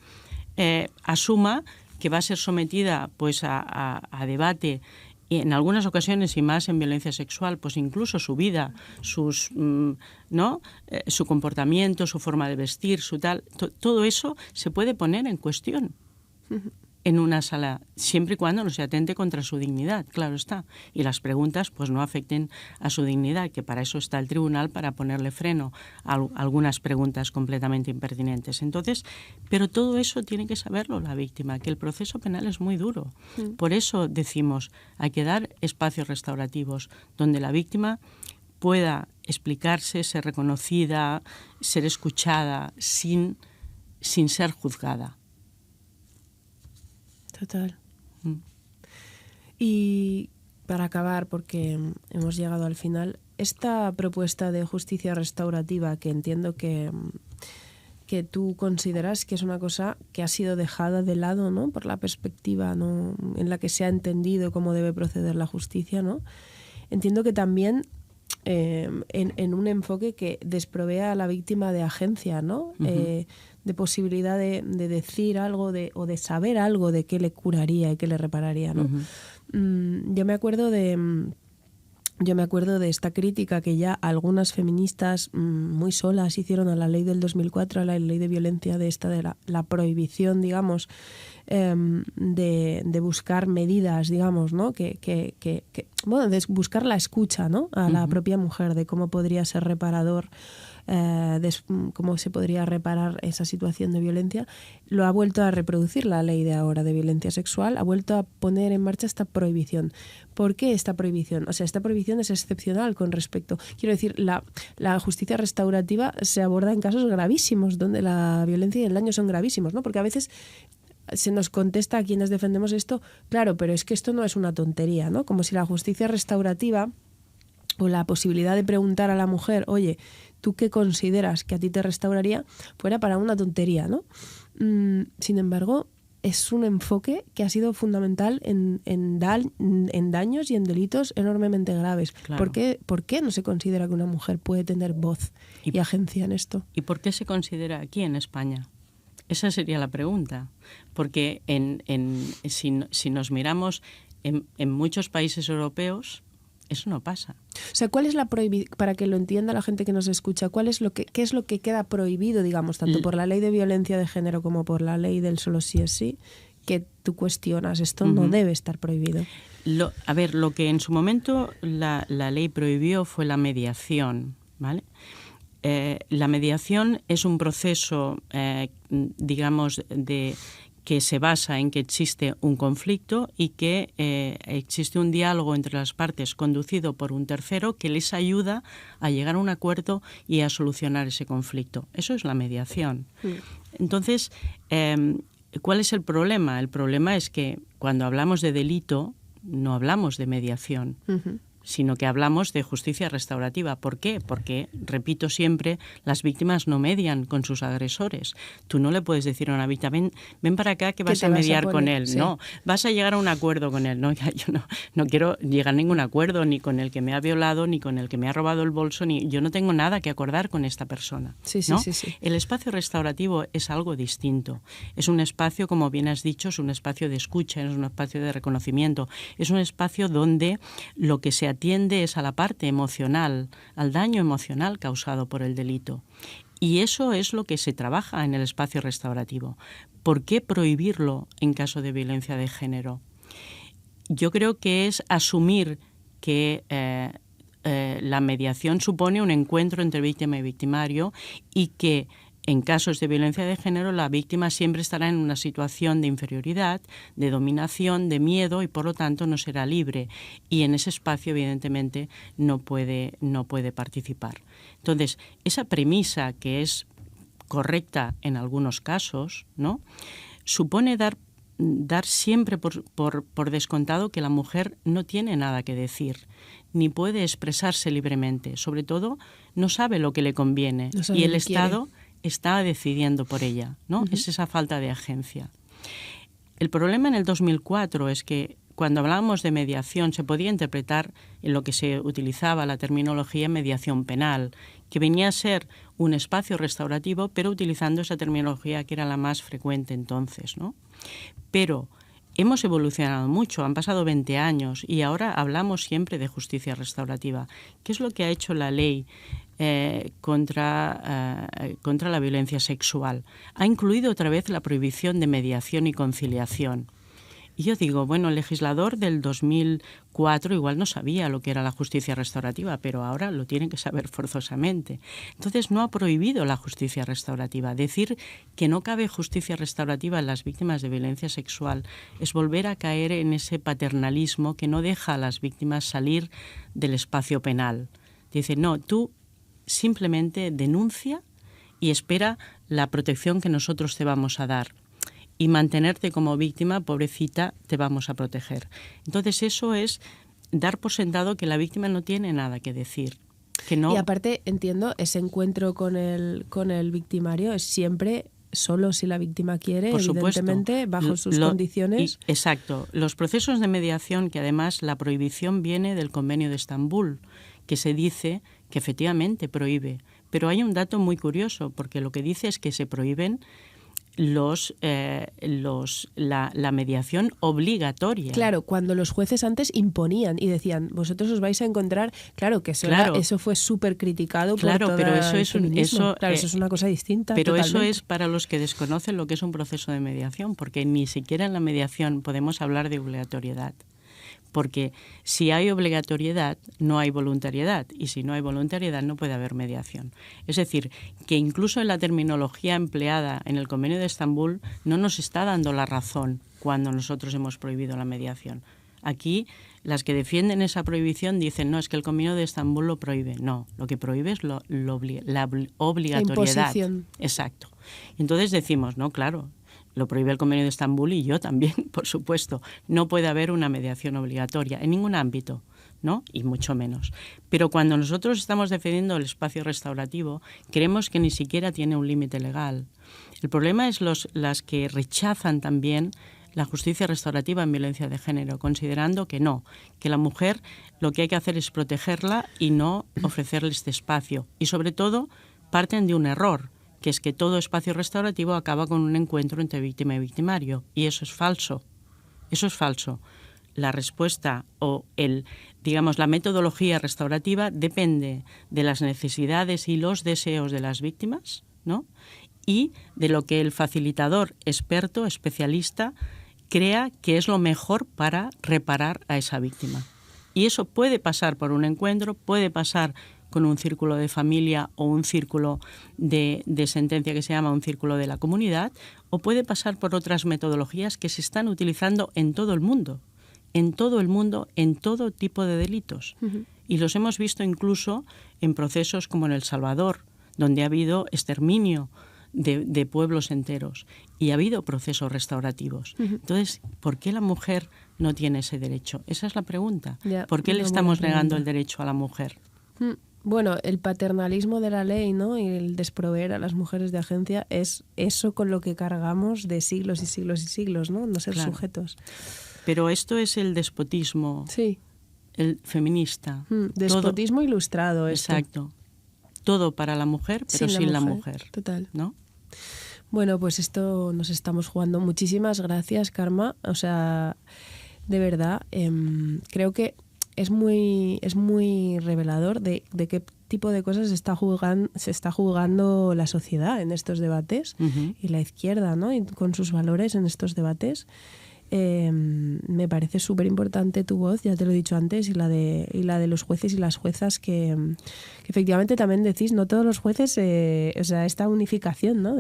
asuma que va a ser sometida pues, a debate. Y en algunas ocasiones, y más en violencia sexual, pues incluso su vida, su comportamiento, su forma de vestir, todo eso se puede poner en cuestión. En una sala, siempre y cuando no se atente contra su dignidad, claro está. Y las preguntas pues no afecten a su dignidad, que para eso está el tribunal, para ponerle freno a algunas preguntas completamente impertinentes. Entonces, pero todo eso tiene que saberlo la víctima, que el proceso penal es muy duro. Por eso decimos, hay que dar espacios restaurativos donde la víctima pueda explicarse, ser reconocida, ser escuchada, sin ser juzgada. Total. Y para acabar, porque hemos llegado al final, esta propuesta de justicia restaurativa, que entiendo que tú consideras que es una cosa que ha sido dejada de lado, ¿no? Por la perspectiva, ¿no?, en la que se ha entendido cómo debe proceder la justicia, ¿no? Entiendo que también en un enfoque que desprovea a la víctima de agencia, ¿no? De posibilidad de decir algo o de saber algo de qué le curaría y qué le repararía, ¿no? Yo me acuerdo de esta crítica que ya algunas feministas muy solas hicieron a la ley del 2004, a la ley de violencia de la prohibición, digamos, de buscar medidas, digamos, ¿no? Bueno, de buscar la escucha, ¿no? A la propia mujer, de cómo podría ser reparador cómo se podría reparar esa situación de violencia, lo ha vuelto a reproducir la ley de ahora de violencia sexual, ha vuelto a poner en marcha esta prohibición. ¿Por qué esta prohibición? O sea, esta prohibición es excepcional con respecto... Quiero decir, la justicia restaurativa se aborda en casos gravísimos, donde la violencia y el daño son gravísimos, ¿no? Porque a veces se nos contesta a quienes defendemos esto, claro, pero es que esto no es una tontería, ¿no? Como si la justicia restaurativa o la posibilidad de preguntar a la mujer, oye, ¿tú qué consideras que a ti te restauraría? Fuera para una tontería, ¿no? Sin embargo, es un enfoque que ha sido fundamental en daños y en delitos enormemente graves. Claro. ¿Por qué no se considera que una mujer puede tener voz y agencia en esto? ¿Y por qué se considera aquí en España? Esa sería la pregunta. Porque si nos miramos en muchos países europeos, eso no pasa. O sea, ¿cuál es la para que lo entienda la gente que nos escucha, qué es lo que queda prohibido, digamos, tanto por la ley de violencia de género como por la ley del solo sí es sí, que tú cuestionas, esto no debe estar prohibido? Lo que en su momento la ley prohibió fue la mediación, ¿vale? La mediación es un proceso, digamos, que se basa en que existe un conflicto y que existe un diálogo entre las partes conducido por un tercero que les ayuda a llegar a un acuerdo y a solucionar ese conflicto. Eso es la mediación. Entonces, ¿cuál es el problema? El problema es que cuando hablamos de delito no hablamos de mediación. Sino que hablamos de justicia restaurativa. ¿Por qué? Porque, repito siempre, las víctimas no median con sus agresores. Tú no le puedes decir a una víctima, ven para acá que vas a mediar con él. Sí. No, vas a llegar a un acuerdo con él. No, yo no quiero llegar a ningún acuerdo ni con el que me ha violado, ni con el que me ha robado el bolso, yo no tengo nada que acordar con esta persona. Sí. El espacio restaurativo es algo distinto. Es un espacio, como bien has dicho, es un espacio de escucha, es un espacio de reconocimiento, es un espacio donde lo que se atiende es a la parte emocional, al daño emocional causado por el delito. Y eso es lo que se trabaja en el espacio restaurativo. ¿Por qué prohibirlo en caso de violencia de género? Yo creo que es asumir que la mediación supone un encuentro entre víctima y victimario y que en casos de violencia de género, la víctima siempre estará en una situación de inferioridad, de dominación, de miedo y, por lo tanto, no será libre. Y en ese espacio, evidentemente, no puede participar. Entonces, esa premisa, que es correcta en algunos casos, ¿no?, supone dar siempre por descontado que la mujer no tiene nada que decir, ni puede expresarse libremente. Sobre todo, no sabe lo que le conviene. No sabe y el Estado está decidiendo por ella, ¿no? Es esa falta de agencia. El problema en el 2004 es que cuando hablábamos de mediación se podía interpretar en lo que se utilizaba la terminología mediación penal, que venía a ser un espacio restaurativo, pero utilizando esa terminología que era la más frecuente entonces, ¿no? Pero hemos evolucionado mucho, han pasado 20 años y ahora hablamos siempre de justicia restaurativa. ¿Qué es lo que ha hecho la ley contra la violencia sexual? Ha incluido otra vez la prohibición de mediación y conciliación. Y yo digo, bueno, el legislador del 2004 igual no sabía lo que era la justicia restaurativa, pero ahora lo tiene que saber forzosamente. Entonces no ha prohibido la justicia restaurativa. Decir que no cabe justicia restaurativa en las víctimas de violencia sexual es volver a caer en ese paternalismo que no deja a las víctimas salir del espacio penal. Dice, no, tú simplemente denuncia y espera la protección que nosotros te vamos a dar. Y mantenerte como víctima, pobrecita, te vamos a proteger. Entonces eso es dar por sentado que la víctima no tiene nada que decir. Que no... Y aparte, entiendo, ese encuentro con el victimario es siempre solo si la víctima quiere, por evidentemente, supuesto, bajo sus condiciones. Exacto. Los procesos de mediación, que además la prohibición viene del Convenio de Estambul, que se dice que efectivamente prohíbe. Pero hay un dato muy curioso, porque lo que dice es que se prohíben la mediación obligatoria. Claro, cuando los jueces antes imponían y decían, vosotros os vais a encontrar, claro que eso fue súper criticado por todo pero eso el es feminismo. Eso es una cosa distinta. Pero totalmente. Eso es para los que desconocen lo que es un proceso de mediación, porque ni siquiera en la mediación podemos hablar de obligatoriedad. Porque si hay obligatoriedad, no hay voluntariedad, y si no hay voluntariedad, no puede haber mediación. Es decir, que incluso en la terminología empleada en el Convenio de Estambul no nos está dando la razón cuando nosotros hemos prohibido la mediación. Aquí, las que defienden esa prohibición dicen, no, es que el Convenio de Estambul lo prohíbe. No, lo que prohíbe es la obligatoriedad. La imposición. Exacto. Entonces decimos, no, claro, lo prohíbe el Convenio de Estambul y yo también, por supuesto. No puede haber una mediación obligatoria en ningún ámbito, ¿no? Y mucho menos. Pero cuando nosotros estamos defendiendo el espacio restaurativo, creemos que ni siquiera tiene un límite legal. El problema es las que rechazan también la justicia restaurativa en violencia de género, considerando que no, que la mujer lo que hay que hacer es protegerla y no ofrecerle este espacio. Y sobre todo parten de un error, que es que todo espacio restaurativo acaba con un encuentro entre víctima y victimario. Y eso es falso. Eso es falso. La respuesta o la metodología restaurativa depende de las necesidades y los deseos de las víctimas, ¿no? Y de lo que el facilitador experto, especialista, crea que es lo mejor para reparar a esa víctima. Y eso puede pasar por un encuentro, puede pasar con un círculo de familia o un círculo de sentencia que se llama un círculo de la comunidad, o puede pasar por otras metodologías que se están utilizando en todo el mundo, en todo tipo de delitos. Uh-huh. Y los hemos visto incluso en procesos como en El Salvador, donde ha habido exterminio de pueblos enteros y ha habido procesos restaurativos. Uh-huh. Entonces, ¿por qué la mujer no tiene ese derecho? Esa es la pregunta. ¿Por qué le estamos negando el derecho a la mujer? Bueno, el paternalismo de la ley, ¿no? Y el desproveer a las mujeres de agencia es eso con lo que cargamos de siglos y siglos y siglos, ¿no? No ser sujetos. Pero esto es el despotismo, sí, el feminista. Despotismo todo, ilustrado. Exacto. Todo para la mujer, pero sin la mujer. Total. ¿No? Bueno, pues esto nos estamos jugando. Muchísimas gracias, Karma. O sea, de verdad, creo que es muy revelador de qué tipo de cosas se está jugando la sociedad en estos debates, uh-huh, y la izquierda, ¿no? Y con sus valores en estos debates. Me parece súper importante tu voz, ya te lo he dicho antes, y la de los jueces y las juezas que efectivamente también decís, no todos los jueces, o sea, esta unificación, ¿no?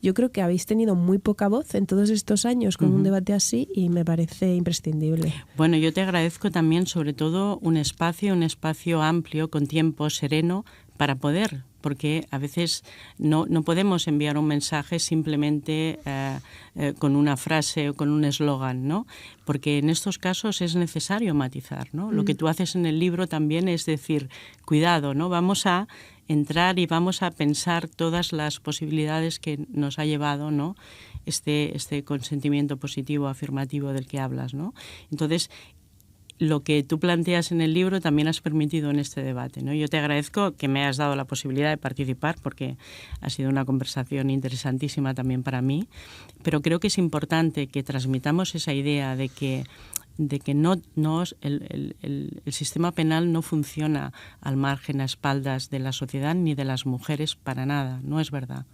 Yo creo que habéis tenido muy poca voz en todos estos años con, uh-huh, un debate así, y me parece imprescindible. Bueno, yo te agradezco también, sobre todo, un espacio amplio, con tiempo sereno, para poder, porque a veces no podemos enviar un mensaje simplemente con una frase o con un eslogan, ¿no? Porque en estos casos es necesario matizar, ¿no? Lo que tú haces en el libro también es decir, cuidado, ¿no? Vamos a entrar y vamos a pensar todas las posibilidades que nos ha llevado, ¿no? Este consentimiento positivo, afirmativo del que hablas, ¿no? Entonces, lo que tú planteas en el libro también has permitido en este debate, ¿no? Yo te agradezco que me hayas dado la posibilidad de participar, porque ha sido una conversación interesantísima también para mí, pero creo que es importante que transmitamos esa idea de que el sistema penal no funciona al margen, a espaldas de la sociedad ni de las mujeres para nada. No es verdad.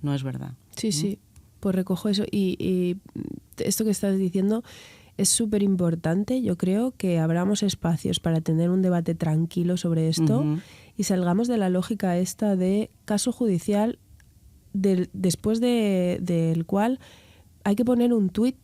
No es verdad. Sí, sí. Pues recojo eso. Y esto que estás diciendo es súper importante. Yo creo que abramos espacios para tener un debate tranquilo sobre esto, uh-huh, y salgamos de la lógica esta de caso judicial después del cual hay que poner un tuit.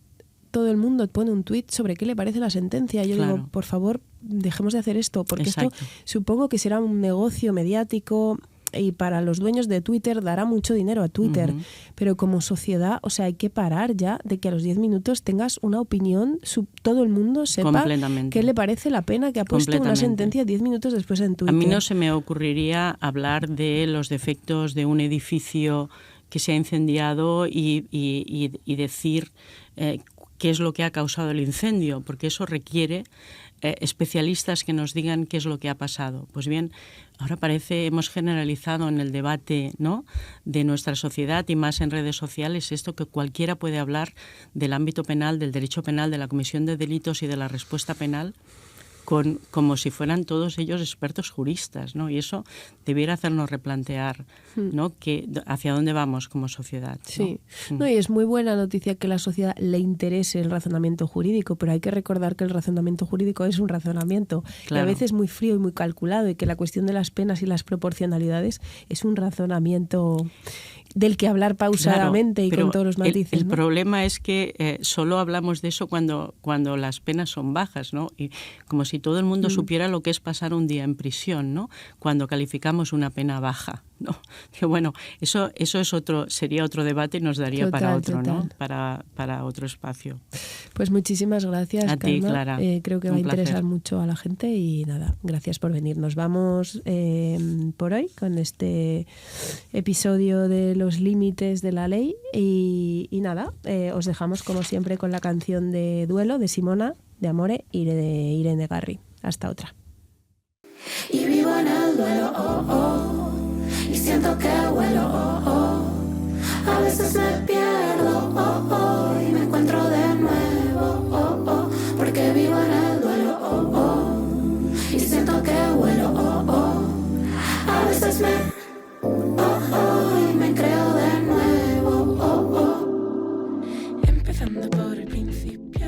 Todo el mundo pone un tuit sobre qué le parece la sentencia. Yo digo, por favor, dejemos de hacer esto, porque Exacto. Esto supongo que será un negocio mediático y para los dueños de Twitter dará mucho dinero a Twitter, uh-huh, pero como sociedad, o sea, hay que parar ya de que a los 10 minutos tengas una opinión, todo el mundo sepa qué le parece la pena que ha puesto una sentencia 10 minutos después en Twitter. A mí no se me ocurriría hablar de los defectos de un edificio que se ha incendiado y decir qué es lo que ha causado el incendio, porque eso requiere especialistas que nos digan qué es lo que ha pasado. Pues bien, ahora hemos generalizado en el debate, ¿no?, de nuestra sociedad y más en redes sociales esto, que cualquiera puede hablar del ámbito penal, del derecho penal, de la comisión de delitos y de la respuesta penal como si fueran todos ellos expertos juristas, ¿no? Y eso debiera hacernos replantear, ¿no? Hacia dónde vamos como sociedad, ¿no? Sí, no, y es muy buena noticia que a la sociedad le interese el razonamiento jurídico, pero hay que recordar que el razonamiento jurídico es un razonamiento, Claro. y a veces muy frío y muy calculado, y que la cuestión de las penas y las proporcionalidades es un razonamiento del que hablar pausadamente y pero con todos los matices. El ¿no? problema es que solo hablamos de eso cuando las penas son bajas, ¿no? Y como si todo el mundo supiera lo que es pasar un día en prisión, ¿no? Cuando calificamos una pena baja, ¿no? Que bueno, eso sería otro debate y nos daría para otro, total. ¿no? Para otro espacio. Pues muchísimas gracias, A ti, Carme. Clara. Creo que va a Un interesar placer. mucho a la gente y nada, gracias por venir. Nos vamos por hoy con este episodio de los límites de la ley y nada, os dejamos como siempre con la canción de Duelo de Simona, de Amore y de Irene Garri. Hasta otra. Y vivo en el duelo, oh, oh, y siento que vuelo, oh, oh. A veces me pierdo, oh, oh, y me encuentro de nuevo, oh, oh, porque vivo en el duelo, oh, oh, y siento que vuelo, oh, oh. A veces me, oh, oh, y me creo de nuevo, oh, oh. Empezando por el principio.